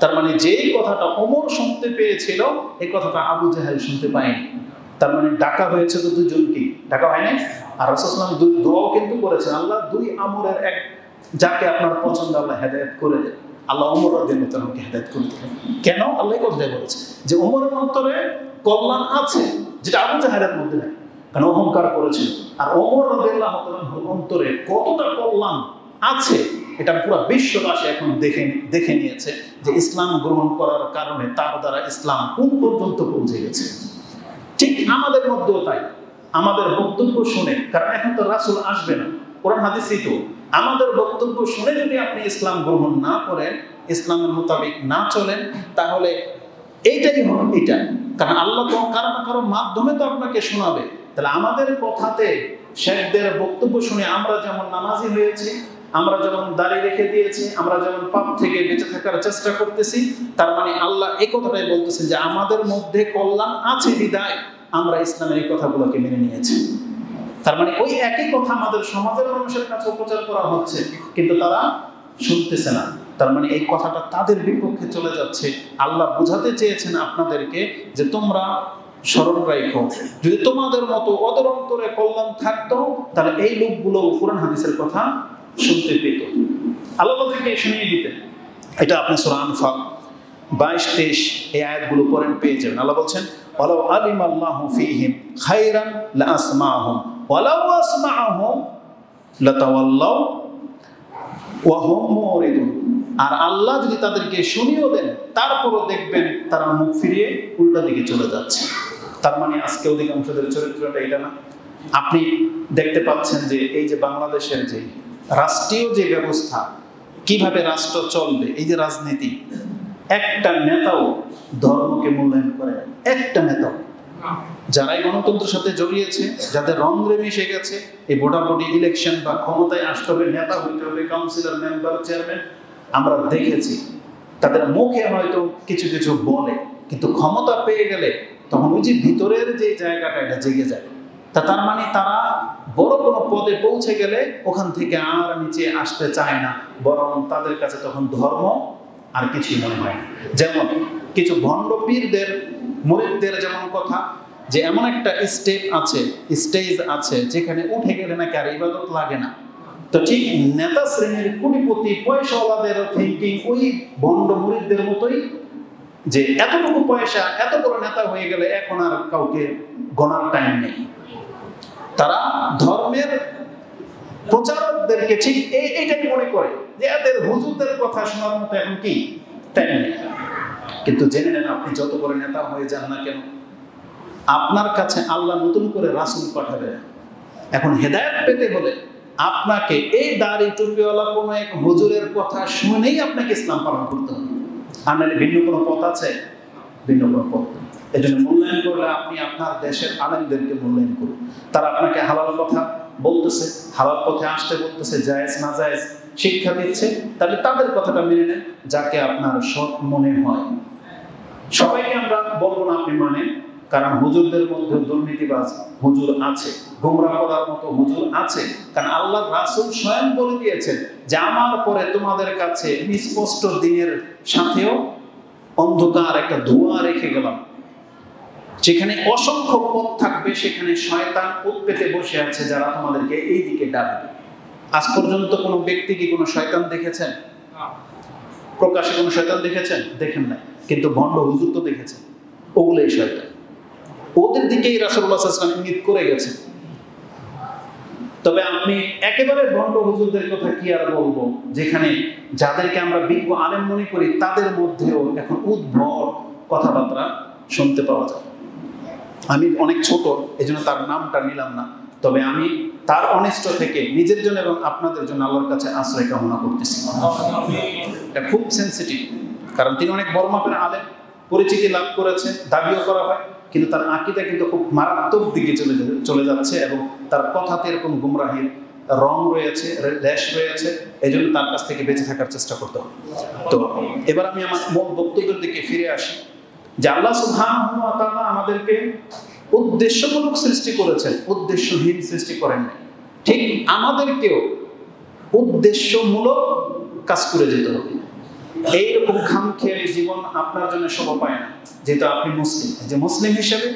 তার মানে যেই কথাটা ওমর শুনতে পেয়েছিল এই কথাটা আবু জাহেল শুনতে পায়নি। তার মানে ডাকা হয়েছে তো দুজনকে, ডাকা হয় নাই? আর রাসূল সাল্লাল্লাহু আলাইহি ওয়াসাল্লাম দোয়াও কিন্তু করেছেন, আল্লাহ দুই আমরের এক যাকে আপনার পছন্দ আল্লাহ হেদায়েত করে দেন। আল্লাহ ওমর রাদিয়াল্লাহু তাআলাকে হেদায়েত করে দিলেন। কেন? আল্লাহ এই কথাই বলেছে যে ওমরের অন্তরে কল্যাণ আছে যেটা আবু জাহেলের মধ্যে নেই, কারণ অহংকার করেছিল। আর ওমর রাদিয়াল্লাহু তাআলার অন্তরে কতটা কল্যাণ আছে এটা পুরো বিশ্ববাসী এখন দেখে নিয়েছে যে ইসলাম গ্রহণ করার কারণে তার দ্বারা ইসলাম কোন পর্যন্ত পৌঁছে গেছে। ঠিক আমাদের মধ্যেও তাই, আমাদের বক্তব্য শুনে, কারণ এখন তো রাসূল আসবে না, কোরআন হাদিসই তো, আমাদের বক্তব্য শুনে যদি আপনি ইসলাম গ্রহণ না করেন, ইসলামের মোতাবেক না চলেন, তাহলে এইটাই হলো এটা। কারণ আল্লাহ তো কারো না কারো মাধ্যমে তো আপনাকে শোনাবে। তাহলে আমাদের কথাতে শেখদের বক্তব্য শুনে আমরা যেমন নামাজি হয়েছি, আমরা যেমন দাঁড়িয়ে রেখে দিয়েছি, আমরা যেমন পাপ থেকে বেঁচে থাকার চেষ্টা করতেছি, তার মানে আল্লাহ এই কথাটাই বলতেছেন যে আমাদের মধ্যে কল্যাণ আছে বিদায় আমরা ইসলামের এই কথাগুলোকে মেনে নিয়েছি। তার মানে ওই একই কথা আমাদের সমাজের মানুষের কাছে প্রচার করা হচ্ছে, কিন্তু তারা শুনতেছে না। তার মানে এই কথাটা তাদের বিপক্ষে চলে যাচ্ছে। আল্লাহ বোঝাতে চেয়েছেন আপনাদেরকে যে তোমরা স্মরণ রাখো, যদি তোমাদের মতো ওদের অন্তরে কল্যাণ থাকতো তাহলে এই লোকগুলো কোরআন হাদিসের কথা শুনতে পেত, আল্লাহ তাদেরকে শুনিয়ে দিতেন। এটা আপনি সূরা আনফাল 22-23 এই আয়াতগুলো পড়েন, পেয়ে যাবেন। আল্লাহ বলছেন ওয়ালাউ আলিমাল্লাহু ফীহিম খায়রান লা আসমাহুম ওয়ালাউ আসমাহুম লাতাওয়াল্লাউ ওয়া হুম মুরিদুন। আর আল্লাহ যদি তাদেরকে শুনিয়েও দেন তারপরও দেখবেন তারা মুখ ফিরিয়ে উল্টা দিকে চলে যাচ্ছে। তার মানে আজকে অধিকাংশদের চরিত্রটা এটা না? আপনি দেখতে পাচ্ছেন যে এই যে বাংলাদেশের যে রাষ্ট্রীয় যে ব্যবস্থা, কিভাবে রাষ্ট্র চলবে, এই যে রাজনীতি, একটা নেতাও ধর্মকে মূল্যায়ন করে, একটা নেতাও। যারাই গণতন্ত্রের সাথে জড়িয়েছে, যাদের রন্ধ্রে মিশে গেছে, এই ভোটাভুটি ইলেকশন বা ক্ষমতায় আসতে হবে, নেতা হইতে হবে, কাউন্সিলর, মেম্বার, চেয়ারম্যান, আমরা দেখেছি তাদের মুখে হয়তো কিছু কিছু বলে, কিন্তু ক্ষমতা পেয়ে গেলে তখন ওই যে ভিতরের যে জায়গাটা এটা জেগে যায়। তার মানে তারা বড় কোনো পদে পৌঁছে গেলে ওখান থেকে আর নিচে আসতে চায় না, বরং তাদের কাছে তখন ধর্ম আর কিছুই মনে হয় না। যেমন কিছু ভণ্ড পীরদের মুরিদদের যেমন কথা যে এমন একটা স্টেজ আছে যেখানে উঠে গেলে নাকি আর ইবাদত লাগে না। তো ঠিক নেতা শ্রেণীর কোটিপতি পয়সাওয়ালাদের থিঙ্কিং ওই ভণ্ড মুরিদদের মতোই, যে এতটুকু পয়সা, এত বড় নেতা হয়ে গেলে এখন আর কাউকে গণার টাইম নেই। তারা ধর্মের প্রচারকদেরকে ঠিক এইটাই মনে করে যে এদের হুজুরদের কথা শোনার মতো এখন কি টাইম নেই। কিন্তু জেনে নেন আপনি যত বড় নেতা হয়ে যান না কেন, আপনার কাছে আল্লাহ নতুন করে রাসূল পাঠাবে। এখন হেদায়েত পেতে হলে আপনাকে এই দাড়ি টুপিওয়ালা কোনো এক হুজুরের কথা শুনেই আপনাকে ইসলাম পালন করতে হবে। আর নাহলে ভিন্ন কোনো পথ আছে? ভিন্ন কোনো পথ। এই জন্য মূল্যায়ন করলে আপনি আপনার দেশের আলেমদেরকে মূল্যায়ন করুন। তারা আপনাকে হালাল কথা বলতেছে, হালাল পথে আসতে বলতেছে, জায়েজ না জায়েজ শিক্ষা দিচ্ছে, তাহলে তাদের কথাটা মেনে নেন যাকে আপনার সৎ মনে হয়। সবাইকে আমরা বলবো না আপনি মানেন, কারণ হুজুরদের মধ্যে দুর্নীতিবাজ হুজুর আছে, গোমরাহ করার মতো হুজুর আছে। কারণ আল্লাহ রাসূল স্বয়ং বলে দিয়েছেন যে আমার পরে তোমাদের কাছে স্পষ্ট দিনের সাথেও অন্ধকার একটা ধোঁয়া রেখে গেলাম। যেখানে অসংখ্য পথ থাকবে সেখানে শয়তান উৎপেতে বসে আছে যারা তোমাদেরকে এই দিকে ডাকবে। আজ পর্যন্ত কোনো ব্যক্তি কি কোনো শয়তান দেখেছেন? প্রকাশ্যে কোনো শয়তান দেখেছেন? দেখেন নাই, কিন্তু ভণ্ড হুজুর তো দেখেছেন, ওগুলোই শয়তান। ওদের দিকেই রাসূলুল্লাহ সাল্লাল্লাহু আলাইহি ওয়াসাল্লাম ইঙ্গিত করে গেছেন। তবে আপনি একেবারে ভণ্ড হুজুরদের কথা কি আর বলবো, যেখানে যাদেরকে আমরা বিজ্ঞ আলেম মনে করি তাদের মধ্যেও এখন উদ্ভট কথাবার্তা শুনতে পাওয়া যায়। আমি অনেক ছোট, এই জন্য তার নামটা নিলাম না, তবে আমি তার অনিষ্ট থেকে নিজের জন্য এবং আপনাদের জন্য আল্লাহর কাছে আশ্রয় কামনা করতেছি। এটা খুব সেন্সিটিভ, কারণ তিনি অনেক বড় মাপের আলেম, পরিচিতি লাভ করেছে, দাবিও করা হয়, কিন্তু তার আকীদা কিন্তু খুব মারাত্মক দিকে চলে যাচ্ছে এবং তার কথাতে এরকম গুমরাহির রং রয়েছে, লেশ রয়েছে। এই জন্য তার কাছ থেকে বেঁচে থাকার চেষ্টা করতে হবে। তো এবার আমি আমার মূল বক্তব্যের দিকে ফিরে আসি, যে আল্লাহ সুবহানাহু ওয়া তাআলা আমাদেরকে উদ্দেশ্যমূলক সৃষ্টি করেছেন, উদ্দেশ্যহীন সৃষ্টি করেন নাই। ঠিক আমাদেরকেও উদ্দেশ্যমূলক কাজ করে যেতে হবে। এইরকম খামখেয়ালি জীবন আপনার জন্য শোভা পায় না, যেহেতু আপনি মুসলিম। যে মুসলিম হিসেবে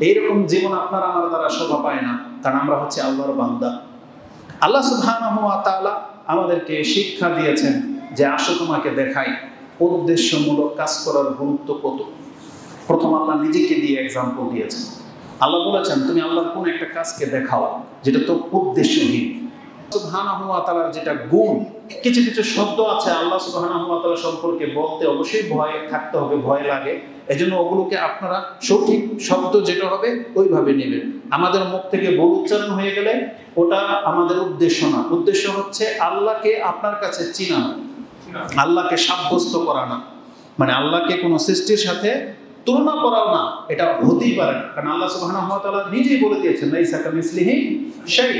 এইরকম জীবন আপনার আমার দ্বারা শোভা পায় না, কারণ আমরা হচ্ছে আল্লাহর বান্দা। আল্লাহ সুবহানাহু ওয়া তাআলা আমাদেরকে শিক্ষা দিয়েছেন যে আসো তোমাকে দেখাই উদ্দেশ্যমূলক কাজ করার গুরুত্ব কত। প্রথম আল্লাহ নিজেকে দিয়ে এক্সাম্পল দিয়েছেন। আল্লাহ বলেছেন তুমি আল্লাহর কোন একটা কাজকে দেখাও যেটা তো উদ্দেশ্যহীন। সুবহানাহু ওয়া তাআলার যেটা গুণ, কিছু কিছু শব্দ আছে আল্লাহ সুবহানাহু ওয়া তাআলা সম্পর্কে বলতে অবশ্যই ভয় থাকতে হবে, ভয় লাগে। এজন্য ওগুলোকে আপনারা সঠিক শব্দ যেটা হবে ওইভাবে নেবেন। আমাদের মুখ থেকে ভুল উচ্চারণ হয়ে গেলে ওটা আমাদের উদ্দেশ্য না। উদ্দেশ্য হচ্ছে আল্লাহকে আপনার কাছে চিনানো, আল্লাহকে সাব্যস্ত করানো, মানে আল্লাহকে কোনো সৃষ্টির সাথে তুলনা করাও না, এটা হতেই পারে না। কারণ আল্লাহ সুবহানাহু ওয়া তাআলা নিজেই বলে দিয়েছেন লাইসা কামিসলিহি শাই,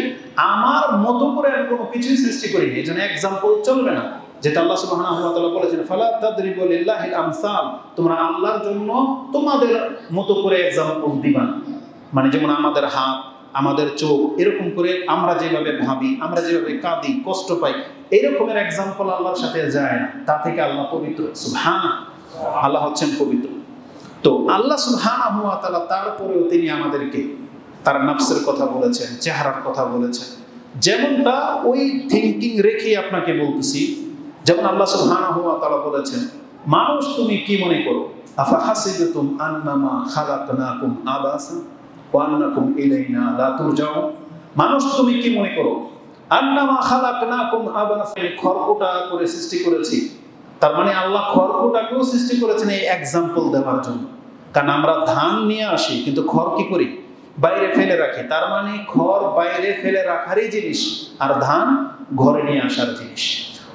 আমার মতো করে আমি কোনো কিছুই সৃষ্টি করিনি। এই জন্য এক্সাম্পল চলবে না। যেটা আল্লাহ সুবহানাহু ওয়া তাআলা বলেছেন ফালা তাদরিবু লিল্লাহিল আমসাল, তোমরা আল্লাহর জন্য তোমাদের মতো করে এক্সাম্পল দিবা না। মানে যেমন আমাদের হাত, আমাদের চোখ, এরকম করে আমরা যেভাবে ভাবি, আমরা যেভাবে কাঁদি, কষ্ট পাই, এইরকমের এক্সাম্পল আল্লাহর সাথে যায় না। তা থেকে আল্লাহ পবিত্র, সুবহানাল্লাহ, আল্লাহ হচ্ছেন পবিত্র। তো আল্লাহ সুবহানাহু ওয়া তাআলা তারপরেও তিনি আমাদেরকে তার নফসের কথা বলেছেন, চেহারার কথা বলেছেন। যেমনটা ওই থিংকিং রেখেই আপনাকে বলতেছি, যেমন আল্লাহ সুবহানাহু ওয়া তাআলা বলেছেন মানুষ তুমি কি মনে করো, আফাহাসিবতুম আন্নামা খালাকনাকুম আবাসা ওয়া আন্নাকুম ইলাইনা লা তুরজাউন। মানুষ তুমি কি মনে করো, আন্নামা খালাকনাকুম আবাসা, খড়কুটা করে সৃষ্টি করেছি। তার মানে আল্লাহ খড়কুটাকেও সৃষ্টি করেছেন এই এক্সাম্পল দেওয়ার জন্য। কারণ আমরা ধান নিয়ে আসি কিন্তু খড় কি করি, বাইরে ফেলে রাখি। তার মানে খড় বাইরে ফেলে রাখারই জিনিস, আর ধান ঘরে নিয়ে আসার জিনিস।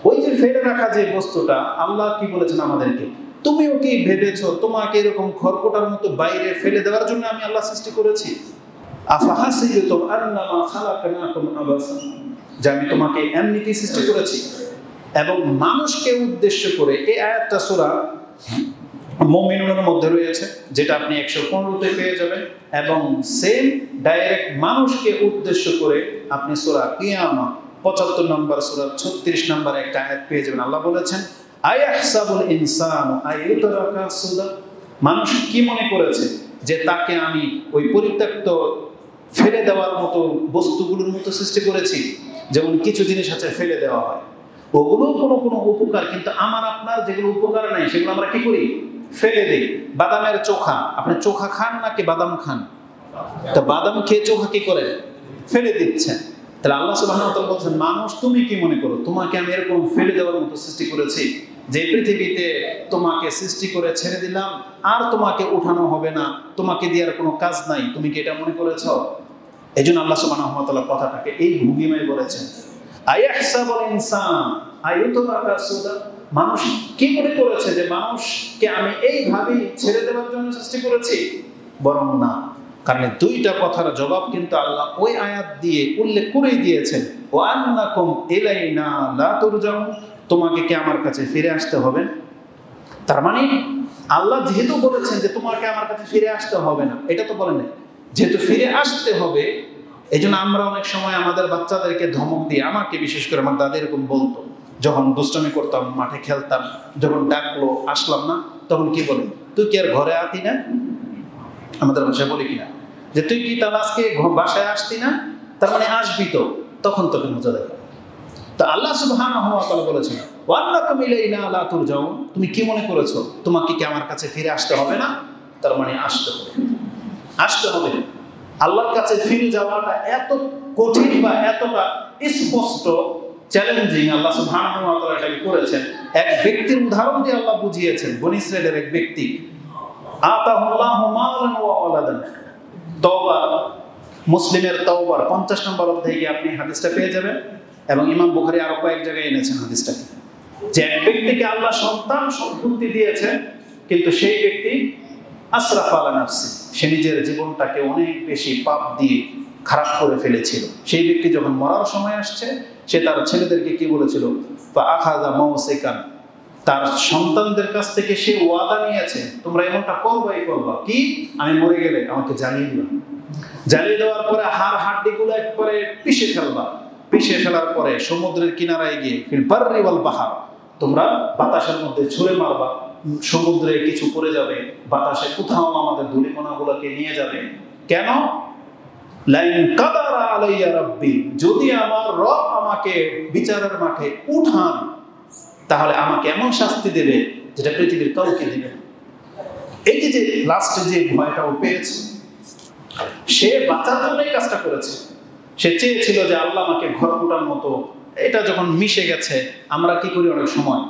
ওই যে ফেলে রাখা যে বস্তুটা, আল্লাহ কি বলেছেন আমাদেরকে, তুমিও কি ভেবেছো তোমাকে এরকম খড়কুটার মতো বাইরে ফেলে দেওয়ার জন্য আমি আল্লাহ সৃষ্টি করেছি? আফাহাসিবতুম আন্নামা খালাকনাকুম আবাসা, যে আমি তোমাকে এমনিতেই সৃষ্টি করেছি। এবং মানুষকে উদ্দেশ্য করে এই আয়াতটা সূরা মুমিনুনের মধ্যে রয়েছে, যেটা আপনি 115তে পেয়ে যাবেন। এবং সেম ডাইরেক্ট মানুষকে উদ্দেশ্য করে আপনি সূরা কিয়ামা 75 নম্বর সূরা 36 নম্বর একটা আয়াত পেয়ে যাবেন। আল্লাহ বলেছেন আয়াহসাবুল ইনসানু আইয়ুতরাকা সুদা, মানুষ কি মনে করেছে যে তাকে আমি ওই পরিত্যক্ত ফেলে দেওয়ার মতো বস্তুগুলোর মতো সৃষ্টি করেছি। যেমন কিছু জিনিস আছে ফেলে দেওয়া হয়, ওগুলো কোনো কোনো উপকার, কিন্তু আমার আপনার যেগুলো উপকার নাই সেগুলো আমরা কি করি, ফেলে দিই। বাদামের চোখা, আপনি চোখা খান নাকি বাদাম খান? তো বাদাম খেয়ে চোখা কি করেন, ফেলে দিচ্ছেন। তাহলে আল্লাহ সুবহানাহু ওয়া তাআলা বলছেন মানুষ তুমি কি মনে করো তোমাকে আমি এরকম ফেলে দেওয়ার মতো সৃষ্টি করেছি, যে পৃথিবীতে তোমাকে সৃষ্টি করে ছেড়ে দিলাম আর তোমাকে উঠানো হবে না, তোমাকে দিয়ে আর কোনো কাজ নাই, তুমি কি এটা মনে করেছ? এই জন্য আল্লাহ সুবহানাহু ওয়া তাআলা কথাটাকে এই ভঙ্গিমায় বলেছেন আয়াহসাবুল ইনসান আইয়ুতরাকা সুদা, মানুষ কি মনে করেছে যে মানুষকে আমি এইভাবেই ছেড়ে দেওয়ার জন্য সৃষ্টি করেছি? বরং না, কারণ দুইটা কথার জবাব কিন্তু আল্লাহ ওই আয়াত দিয়ে উল্লেখ করেই দিয়েছেন, ওয়া আন্নাকুম ইলাইনা লা তুরজাউন, তোমাকে কি আমার কাছে ফিরে আসতে হবে। তার মানে আল্লাহ যেহেতু বলেছেন যে তোমাকে আমার কাছে ফিরে আসতে হবে না, এটা তো বলেন না, যেহেতু ফিরে আসতে হবে, এই জন্য আমরা অনেক সময় আমাদের বাচ্চাদেরকে ধমক দিই। আমাকে বিশেষ করে আমার দাদা এরকম বলতো, যখন দুষ্টামি করতাম, মাঠে খেলতাম, যখন ডাকলো আসলাম না, তখন কি বলে, তুই কি আর ঘরে আতি না? আমাদের ভাষায় বলি কিনা যে তুই কি তাহলে আজকে বাসায় আসতি না, তার মানে আসবি তো, তখন তোকে মজা দেবে। তো আল্লাহ সুবহানাহু ওয়া তাআলা বলেছেন ওয়ান্নাকুম ইলাইনা লা তুরজাউন, তুমি কি মনে করেছো তোমাকে কি আমার কাছে ফিরে আসতে হবে না? তার মানে আসতে হবে, আসতে হবে। আল্লাহর কাছে ফিরে যাওয়াটা এত কঠিন বা এতটা স্পষ্ট চ্যালেঞ্জিং আল্লাহ সুবহানাহু ওয়া তাআলা এটাকে করেছেন। এক ব্যক্তির উদাহরণ দিয়ে আল্লাহ বুঝিয়েছেন। বনী ইসরাইলের এক ব্যক্তি আতাহুল্লাহু মালান ওয়া ওয়ালাদান, তওবা, মুসলিমের তওবার 50 নম্বর অধ্যায়ে আপনি হাদিসটা পেয়ে যাবেন, এবং ইমাম বুখারী আরো কয়েক জায়গায় এনেছেন হাদিসটাকে, যে এক ব্যক্তিকে আল্লাহ সন্তান সম্পত্তি দিয়েছেন, কিন্তু সেই ব্যক্তি আসরাফা আলা নাফসি, সে নিজের জীবনটাকে অনেক বেশি পাপ দিয়ে খারাপ করে ফেলেছিল। সেই ব্যক্তি যখন মরার সময় আসছে, সে তার ছেলেদেরকে কি বলেছিল, বা আখাযা মাউসিকান, তার সন্তানদের কাছ থেকে সে ওয়াদা নিয়েছে তোমরা এমনটা করবাই করবা, কি আমি মরে গেলে আমাকে জ্বালিয়ে দিবা, জ্বালিয়ে দেওয়ার পরে হাড় হাড্ডিগুলো একবারে পিষে ফেলবা, পিষে ফেলার পরে সমুদ্রের কিনারায় গিয়ে ফিল বাররি ওয়াল বাহার, তোমরা বাতাসের মধ্যে ছুঁড়ে মারবা, সমুদ্রে কিছু পড়ে যাবে, বাতাসে কোথাও আমাদের ধূলিকণাগুলোকে নিয়ে যাবে। কেন? লাইন কাদারা আলাইয়া রাব্বি, যদি আমার রব আমাকে বিচারের মাঠে উঠান তাহলে আমাকে এমন শাস্তি দেবে যেটা পৃথিবীর কাউকে দিবে। এই যে লাস্টে যে ভয়টাও পেয়েছে, সে বাঁচার জন্যই কাজটা করেছে। সে চেয়েছিল যে আল্লাহ আমাকে ঘর কোটার মতো, এটা যখন মিশে গেছে, আমরা কি করি অনেক সময়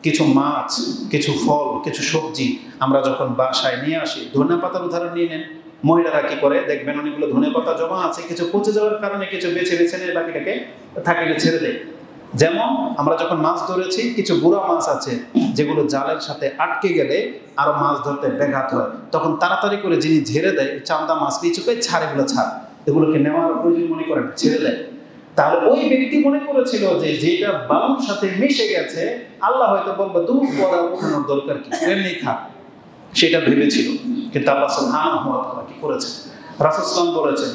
কিছু মাছ, কিছু ফল, কিছু সবজি আমরা যখন বাসায় নিয়ে আসি, ধনিয়া পাতার উদাহরণ নিয়ে নেন, মহিলারা কি করে দেখবেন অনেকগুলো ধনিয়া পাতা জমা আছে, কিছু পচে যাওয়ার কারণে কিছু বেছে বেছে নিয়ে বাকিটাকে থাকিলে ছেড়ে দেয়। যেমন আমরা যখন মাছ ধরেছি, কিছু বুড়া মাছ আছে যেগুলো জালের সাথে আটকে গেলে আরো মাছ ধরতে ব্যাঘাত হয়, তখন তাড়াতাড়ি করে যিনি ঝেড়ে দেয়, চান্দা মাছ পিছুকে ছাড়, এগুলো ছাড়, এগুলোকে নেওয়ার প্রয়োজন মনে করেন, ছেড়ে দেয়। তাহলে ওই ব্যক্তি মনে করেছিল যে যেটা বালুর সাথে মিশে গেছে আল্লাহ হয়তো বলবে দূর পড়া ওঠানোর দরকার কি, এমনি থাক, সেটা ভেবেছিল। কিন্তু আল্লাহ সুবহানাহু ওয়া তাআলা কি করেছেন? রাসূল সাল্লাল্লাহু আলাইহি ওয়াসাল্লাম বলেছেন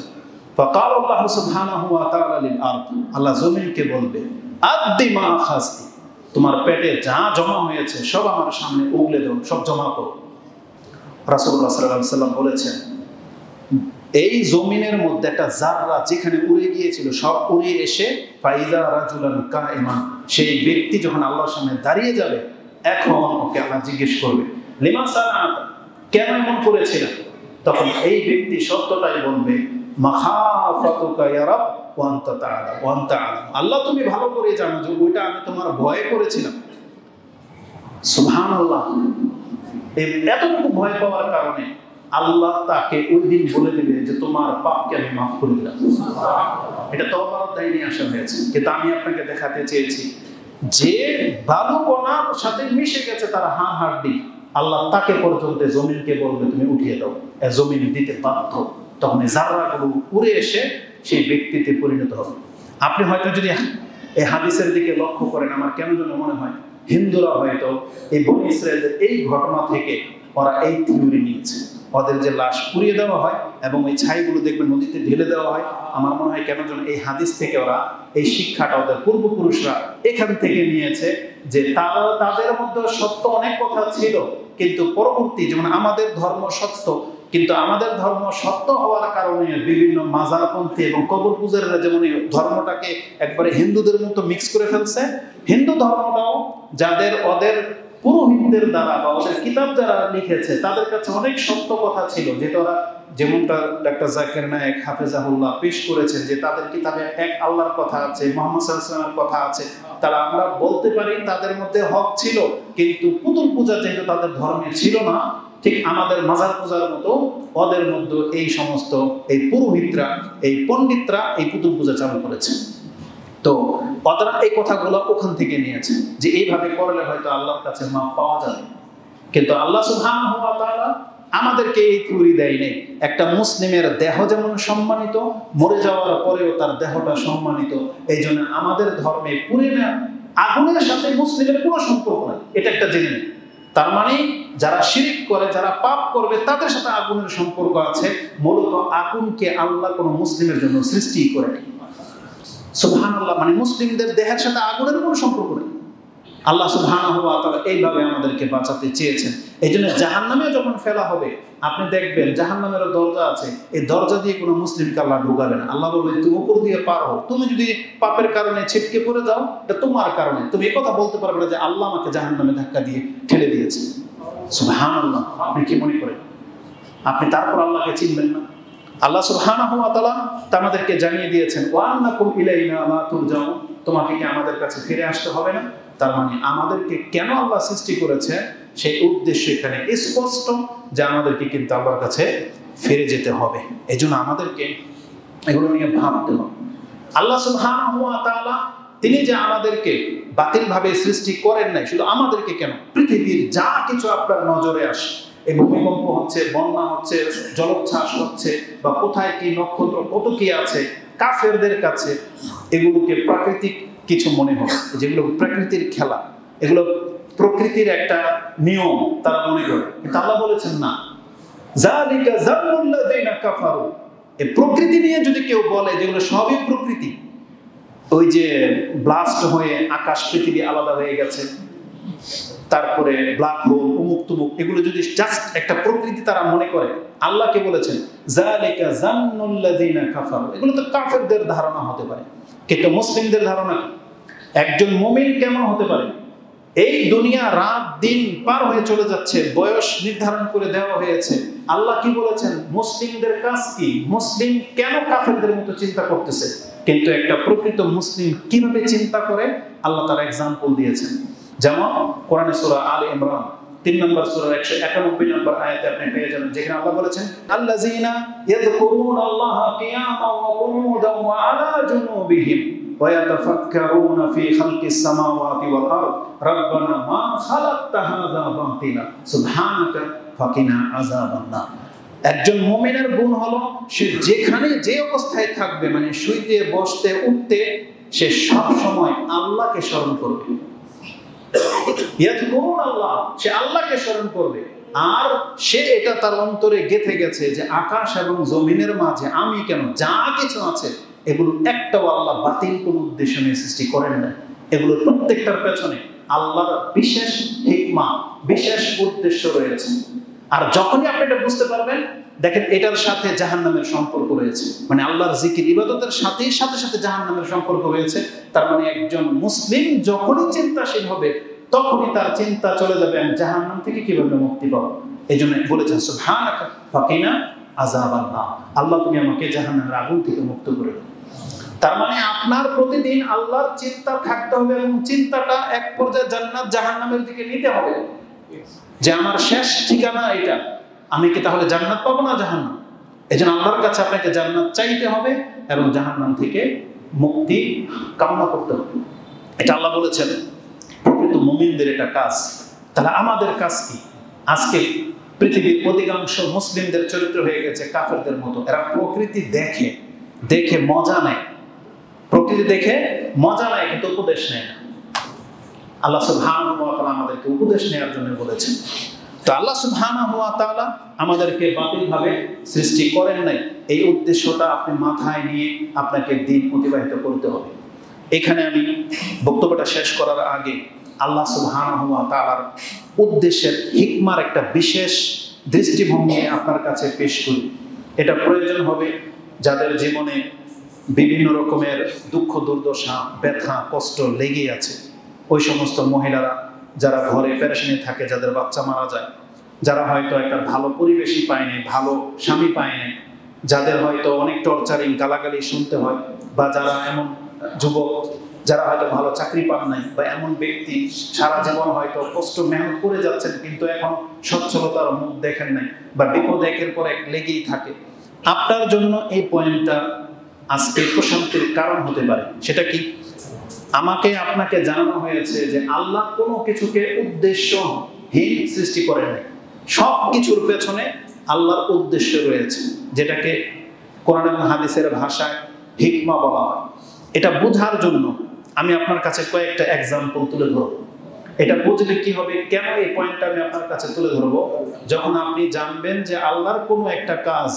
ফাকাল আল্লাহু সুবহানাহু ওয়া তাআলা লিল আরদ, আল্লাহ জমিনকে বলবে আদ্দি মা খাসতি, তোমার পেটে যা জমা হয়েছে সব আমার সামনে উগলে দাও, সব জমা করো। রাসূলুল্লাহ সাল্লাল্লাহু আলাইহি ওয়াসাল্লাম বলেছেন এই জমিনের মধ্যে একটা জাররা যেখানে উড়ে গিয়েছিল সব উড়ে এসে ফাইদা রাজুলান কাইমান, সেই ব্যক্তি যখন আল্লাহর সামনে দাঁড়িয়ে যাবে, এখন ওকে আল্লাহ জিজ্ঞেস করবে লিমা সানাতা, কেন এমন করেছিল? তখন এই ব্যক্তি সত্যটাই বলবে মাখাফাতুকা ইয়া রাব ওয়া আনতা তাআলা ওয়া আনতা আলাম, আল্লাহ তুমি ভালো করে জানো যে ওইটা আমি তোমার ভয়ে করেছিলাম। সুবহানাল্লাহ, এই এতটুকু ভয় পাওয়ার কারণে আল্লাহ তাকে ওই দিন বলে দিবে যে তোমার পাপকে আমি মাফ করে দিলাম। এটা তওবার অধ্যায়ে নিয়ে আসা হয়েছে, কিন্তু আমি আপনাকে দেখাতে চেয়েছি যে বালু কণার সাথে মিশে গেছে তার হাড় হাড্ডি, আল্লাহ তাকে পর্যন্ত জমিনকে বলবে তুমি উঠিয়ে দাও, জমিন দিতে বাধ্য। তখন এই জাররাগুলো উড়ে এসে সেই ব্যক্তিতে পরিণত হবে। আপনি হয়তো যদি এই হাদিসের দিকে লক্ষ্য করেন, আমার কেন যেন মনে হয় হিন্দুরা হয়তো এই বনী ইসরায়েলের এই ঘটনা থেকে ওরা এই থিওরি নিয়েছে। ওদের যে লাশ পুড়িয়ে দেওয়া হয় এবং এই ছাইগুলো দেখবেন নদীতে ঢেলে দেওয়া হয়, আমার মনে হয় কেন যেন এই হাদিস থেকে ওরা এই শিক্ষাটা ওদের পূর্বপুরুষরা এখান থেকে নিয়েছে যে তাদের মধ্যে সত্য অনেক কথা ছিল, কিন্তু পরবর্তী যেমন আমাদের ধর্ম সত্য, কিন্তু আমাদের ধর্ম সত্য হওয়ার কারণে বিভিন্ন মাজারপন্থী এবং কবর পূজারীরা যেমন এই ধর্মটাকে একবারে হিন্দুদের মতো মিক্স করে ফেলছে, হিন্দু ধর্মটাও যাদের ওদের পুরোহিতদের দ্বারা বা ওদের কিতাব যারা লিখেছে তাদের কাছে অনেক সত্য কথা ছিল, যেটা ওরা যেমনটা ডাক্তার জাকির নায়েক হাফেজাহুল্লাহ পেশ করেছেন যে তাদের কিতাবে এক আল্লাহর কথা আছে, মুহাম্মদ সাল্লাল্লাহু আলাইহি ওয়াসাল্লামের কথা আছে, তারা আমরা বলতে পারি তাদের মধ্যে হক ছিল, কিন্তু পুতুল পূজা যেহেতু তাদের ধর্মে ছিল না, ঠিক আমাদের মাজার পূজার মতো ওদের মধ্যে এই সমস্ত এই পুরোহিতরা, এই পণ্ডিতরা এই পুতুল পূজা চালু করেছে। তো ওরা এই কথাগুলো ওখান থেকে নিয়েছে যে এইভাবে করলে হয়তো আল্লাহর কাছে মাপ পাওয়া যাবে, কিন্তু আল্লাহ সুবহানাহু ওয়া তাআলা আমাদেরকে এই থিওরি দেয় নেই। একটা মুসলিমের দেহ যেমন সম্মানিত, মরে যাওয়ার পরেও তার দেহটা সম্মানিত, এই জন্য আমাদের ধর্মে পুড়ে না আগুনের সাথে মুসলিমের কোনো সম্পর্ক নাই, এটা একটা জেনে নেই। তার মানে যারা শিরক করে, যারা পাপ করবে তাদের সাথে আগুনের সম্পর্ক আছে, মূলত আগুনকে আল্লাহ কোনো মুসলিমের জন্য সৃষ্টি করে। সুবহানাল্লাহ, মানে মুসলিমদের দেহের সাথে আগুনের কোনো সম্পর্ক নেই। আল্লাহ সুবহানাহু ওয়া তাআলা এইভাবে আমাদেরকে বাঁচাতে চেয়েছেন। এই জন্য জাহান্নামে যখন ফেলা হবে, আপনি দেখবেন জাহান্নামেরও দরজা আছে, এই দরজা দিয়ে কোনো মুসলিমকে আল্লাহ ঢুকাবে না। আল্লাহ বলবে তুমি উপর দিয়ে পার হও, তুমি যদি পাপের কারণে ছিটকে পড়ে যাও এটা তোমার কারণে, তুমি এই কথা বলতে পারবে না যে আল্লাহ আমাকে জাহান্নামে ধাক্কা দিয়ে ঠেলে দিয়েছে। সুবহানাল্লাহ, আপনি কি মনে করেন আপনি তারপর আল্লাহকে চিনবেন না? আল্লাহ সুবহানাহু ওয়া তাআলা আমাদেরকে জানিয়ে দিয়েছেন ওয়া আন্নাকুম ইলাইনা লা তুরজাউন, তোমাকে কি আমাদের কাছে ফিরে আসতে হবে না? তার মানে আমাদেরকে কেন আল্লাহ সৃষ্টি করেছে সেই উদ্দেশ্য এখানে স্পষ্ট, যে আমাদেরকে কিন্তু আল্লাহর কাছে ফিরে যেতে হবে। এজন্য আমাদেরকে এগুলো নিয়ে ভাবতে হবে। আল্লাহ সুবহানাহু ওয়া তাআলা তিনি যে আমাদেরকে বাতিলভাবে সৃষ্টি করেন নাই, শুধু আমাদেরকে কেন, পৃথিবীর যা কিছু আপনার নজরে আসে, এই ভূমিকম্প হচ্ছে, বন্যা হচ্ছে, জলোচ্ছ্বাস হচ্ছে, বা কোথায় কি নক্ষত্র কত কি আছে, কাফেরদের কাছে এগুলোকে প্রাকৃতিক কিছু মনে হয়, যেগুলো প্রকৃতির খেলা, এগুলো প্রকৃতির একটা নিয়ম তারা মনে করে। কিন্তু আল্লাহ বলেছেন না, যালিকা যান্নুল লাযিনা কাফারু, এই প্রকৃতি নিয়ে যদি কেউ বলে যেগুলো সবই প্রকৃতি, ওই যে ব্লাস্ট হয়ে আকাশ পৃথিবী আলাদা হয়ে গেছে, তারপরে ব্ল্যাক হোল, উমুক তুমুক, এগুলো যদি জাস্ট একটা প্রকৃতি তারা মনে করে, আল্লাহকে বলেছেন যালিকা যান্নুল লাযিনা কাফারু, এগুলো তো কাফেরদের ধারণা হতে পারে, কিন্তু মুসলিমদের ধারণা কি? একজন মুমিন কেমন হতে পারে? এই দুনিয়া রাত দিন পার হয়ে চলে যাচ্ছে, বয়স নির্ধারণ করে দেওয়া হয়েছে। আল্লাহ কি বলেছেন? মুসলিমদের কাজ কি? মুসলিম কেন কাফেরদের মতো চিন্তা করতেছে? কিন্তু একটা প্রকৃত মুসলিম কিভাবে চিন্তা করে আল্লাহ তার এক্সাম্পল দিয়েছেন। যেমন কোরআনে সূরা আলে ইমরান 3 নম্বর সূরার 191 নম্বর আয়াতে আপনি পেয়ে যাবেন, যেখানে আল্লাহ বলেছেন আল্লাযীনা ইয়াযকুরুনাল্লাহা কিয়ামান ওয়া কুউদান ওয়া আলা জুনুবিহিম ওয়া ইয়াতাফাক্কারুনা ফি খালকিস সামাওয়াতি ওয়াল আরদ রাব্বানা মা খালাকতা হাযা বাতিলা সুবহানাকা ফাকিনা আযাবান নার। একজন মুমিনের গুণ হলো সে যেখানে যে অবস্থায় থাকবে, মানে শুইতে বসতে উঠতে, সে সব সময় আল্লাহকে স্মরণ করবে। আল্লাহ, সে আল্লাহকে স্মরণ করবে, আর সে এটা তার অন্তরে গেঁথে গেছে যে আকাশ এবং জমিনের মাঝে আমি কেন, যা কিছু আছে এগুলো একটাও আল্লাহ বাতিল কোন উদ্দেশ্য নিয়ে সৃষ্টি করেন না, এগুলোর প্রত্যেকটার পেছনে আল্লাহর বিশেষ হিকমা, বিশেষ উদ্দেশ্য রয়েছে। আর যখনই আপনি এটা বুঝতে পারবেন, দেখেন এটার সাথে জাহান্নামের সম্পর্ক রয়েছে, মানে আল্লাহর জিকির ইবাদতের সাথে সাথে জাহান্নামের সম্পর্ক রয়েছে। তার মানে একজন মুসলিম যখনই চিন্তাশীল হবে, তখনই তার চিন্তা চলে যাবে আমি জাহান্নাম থেকে কিভাবে মুক্তি পাবো। এই জন্য বলেছেন সুবহানাকা ফাকিনা আযাবান নার, আল্লাহ তুমি আমাকে জাহান্নামের আগুন থেকে মুক্ত করে দাও। তার মানে আপনার প্রতিদিন আল্লাহর চিন্তা থাকতে হবে, এবং চিন্তাটা এক পর্যায়ে জান্নাত জাহান্নামের দিকে নিতে হবে, যে আমার শেষ ঠিকানা এটা, আমি কি তাহলে জান্নাত পাবো না জাহান্নাম? এজন্য আল্লাহর কাছে আপনাকে জান্নাত চাইতে হবে এবং জাহান্নাম থেকে মুক্তি কামনা করতে হবে। এটা আল্লাহ বলেছেন প্রকৃত মুমিনদের এটা কাজ। তাহলে আমাদের কাজ কি? আজকে পৃথিবীর অধিকাংশ মুসলিমদের চরিত্র হয়ে গেছে কাফেরদের মতো। এরা প্রকৃতি দেখে দেখে মজা নেয়, প্রকৃতি দেখে মজা নেয়, কিন্তু উপদেশ নেয় না। আল্লাহ সুবহানাহু ওয়া তাআলা আমাদেরকে উপদেশ নেওয়ার জন্য বলেছেন। তো আল্লাহ সুবহানাহু ওয়া তাআলা আমাদেরকে বাতিলভাবে সৃষ্টি করেন নাই, এই উদ্দেশ্যটা আপনি মাথায় নিয়ে আপনাকে দিন অতিবাহিত করতে হবে। এখানে আমি বক্তব্যটা শেষ করার আগে আল্লাহ সুবহানাহু ওয়া তাআলার উদ্দেশ্যের হিকমার একটা বিশেষ দৃষ্টিভঙ্গি আপনার কাছে পেশ করি। এটা প্রয়োজন হবে যাদের জীবনে বিভিন্ন রকমের দুঃখ দুর্দশা, ব্যথা, কষ্ট লেগেই আছে। ওই সমস্ত মহিলারা যারা ঘরে পেরেশানি থাকে, যাদের বাচ্চা মারা যায়, যারা হয়তো একটা ভালো পরিবেশই পায়নি, ভালো স্বামী পায়নি, যাদের হয়তো অনেক টর্চারিং গালাগালি শুনতে হয়, বা যারা এমন যুবক যারা হয়তো ভালো চাকরি পান নাই, বা এমন ব্যক্তি সারা জীবন হয়তো কষ্ট মেহনত করে যাচ্ছেন কিন্তু এখন সচ্ছলতার মুখ দেখেন নাই, বা বিপদ একের পর এক লেগেই থাকে, আপনার জন্য এই পয়েন্টটা আজকে প্রশান্তির কারণ হতে পারে। সেটা কি? আমাকে আপনাকে জানানো হয়েছে যে আল্লাহ কোনো কিছুকে উদ্দেশ্যহীন সৃষ্টি করেন নাই, সব কিছুর পেছনে আল্লাহর উদ্দেশ্য রয়েছে, যেটাকে কোরআন এবং হাদিসের ভাষায় হিকমা বলা হয়। এটা বোঝার জন্য আমি আপনার কাছে কয়েকটা এক্সাম্পল তুলে ধরব। এটা বুঝলে কি হবে, কেন এই পয়েন্টটা আমি আপনার কাছে তুলে ধরব, যখন আপনি জানবেন যে আল্লাহর কোনো একটা কাজ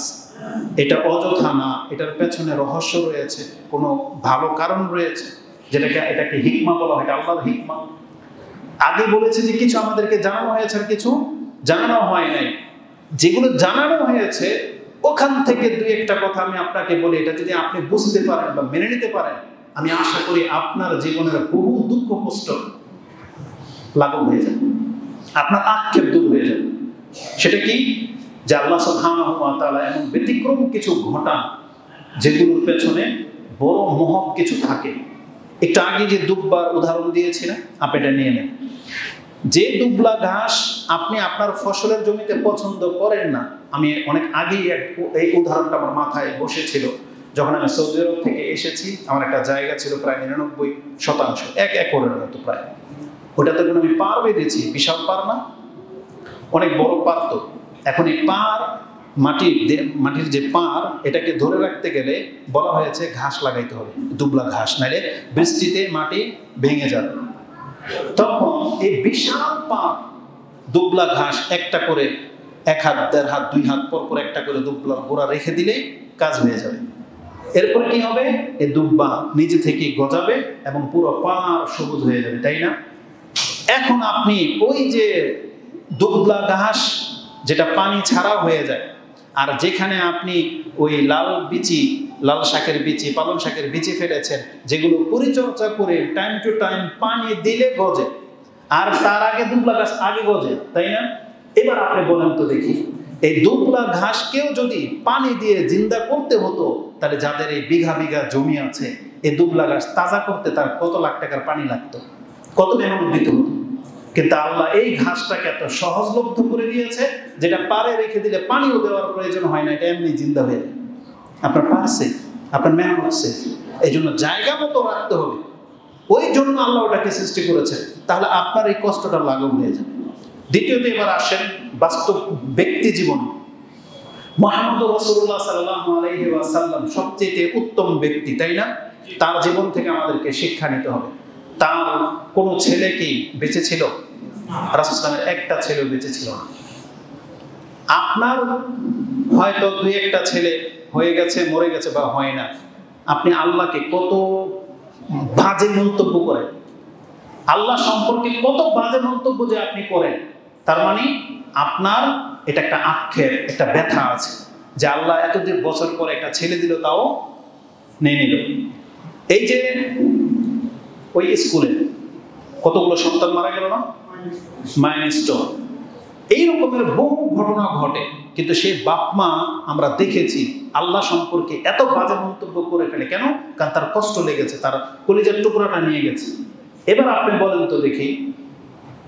এটা অযথা না, এটার পেছনে রহস্য রয়েছে, কোনো ভালো কারণ রয়েছে, এটাকে হিকমা বলা হয়, এটা আল্লাহর হিকমা। আগে বলেছে যে কিছু আমাদেরকে জানানো হয়েছে আর কিছু জানানো হয় নাই। যেগুলো জানানো হয়েছে ওখান থেকে দুই একটা কথা আমি আপনাকে বলি, এটা যদি আপনি বুঝতে পারেন বা মেনে নিতে পারেন, আমি আশা করি আপনার জীবনের বহু দুঃখ কষ্ট লাঘব হয়ে যাবে, আপনার আক্ষেপ দূর হয়ে যাবে। সেটা কি? যে আল্লাহ সুবহানাহু ওয়া তাআলা এমন ব্যতিক্রম কিছু ঘটান যেগুলোর পেছনে বড় মহৎ কিছু থাকে। একটু আগে যে দুব্বার উদাহরণ দিয়েছিলাম, আপনি এটা নিয়ে নেন। যে দুবলা ঘাস আপনি আপনার ফসলের জমিতে পছন্দ করেন না, আমি অনেক আগেই এই উদাহরণটা আমার মাথায় বসেছিল। যখন আমি সৌদি আরব থেকে এসেছি, আমার একটা জায়গা ছিল প্রায় 99%, 1 একরের মতো প্রায়। ওটাতে যখন আমি পার বেঁধেছি, বিশাল পার না, অনেক বড় পার। তো এখন এই পার মাটির যে পার, এটাকে ধরে রাখতে গেলে বলা হয়েছে ঘাস লাগাইতে হবে, দুবলা ঘাস, নাইলে বৃষ্টিতে মাটি ভেঙে যাবে। তখন এই বিশাল পার দুবলা ঘাস একটা করে 1 হাত 1.5 হাত 2 হাত পর পর একটা করে দুবলার গোড়া রেখে দিলেই কাজ হয়ে যাবে। এরপর কি হবে? এই দুব্বা নিজে থেকে গজাবে এবং পুরো পার সবুজ হয়ে যাবে, তাই না? এখন আপনি ওই যে দুবলা ঘাস যেটা পানি ছাড়া হয়ে যায়, আর যেখানে আপনি ওই লাল শাকের বিচি, পালং শাকের বিচি ফেলেছেন, যেগুলো পরিচর্যা করে টাইম টু টাইম পানি দিলে গজে, আর তার আগে দুবলা ঘাস আগে গজে, তাই না? এবার আপনি বলেন তো দেখি, এই দুবলা ঘাসকেও যদি পানি দিয়ে জিন্দা করতে হতো, তাহলে যাদের এই বিঘা বিঘা জমি আছে, এই দুবলা ঘাস তাজা করতে তার কত লাখ টাকার পানি লাগতো, কত মেহনত দিতে হতো। কিন্তু আল্লাহ এই ঘাসটাকে এত সহজলভ্য করে দিয়েছে, যেটা পারে রেখে দিলে পানিও দেওয়ার প্রয়োজন হয় না, এটা এমনি জিন্দা হয়ে যায়। আপনার পার সেফ, আপনার মেহনত সেফ। এই জন্য জায়গা মতো রাখতে হবে, ওই জন্য আল্লাহ ওটাকে সৃষ্টি করেছে, তাহলে আপনার এই কষ্টটা লাঘব হয়ে যাবে। দ্বিতীয়ত এবার আসেন বাস্তব ব্যক্তি জীবন। মুহাম্মদ রাসূলুল্লাহ সাল্লাল্লাহু আলাইহি ওয়াসাল্লাম সবচেয়ে উত্তম ব্যক্তি, তাই না? তার জীবন থেকে আমাদেরকে শিক্ষা নিতে হবে। তার কোন ছেলে কি বেঁচে ছিল? রাসূল সাল্লাল্লাহু একটা ছেলেও বেঁচে ছিল না। আপনার হয়তো 2-1টা ছেলে হয়ে গেছে, মরে গেছে বা হয় না। আপনি আল্লাহকে কত বাজে মন্তব্য করেন, আল্লাহ সম্পর্কে কত বাজে মন্তব্য যে আপনি করেন, তার মানে আপনার এটা একটা আক্ষেপ, একটা ব্যথা আছে যে আল্লাহ এতদিন বছর পরে একটা ছেলে দিল, তাও নিয়ে নিল। এই যে ওই স্কুলে কতগুলো সন্তান মারা গেল না, মাইলস্টোন, এই রকমের বহু ঘটনা ঘটে। কিন্তু সেই বাপ মা আমরা দেখেছি আল্লাহ সম্পর্কে এত বাজে মন্তব্য করে ফেলে কেন? কারণ তার কষ্ট লেগেছে, তার কলিজার টুকরাটা নিয়ে গেছে। এবার আপনি বলেন তো দেখি,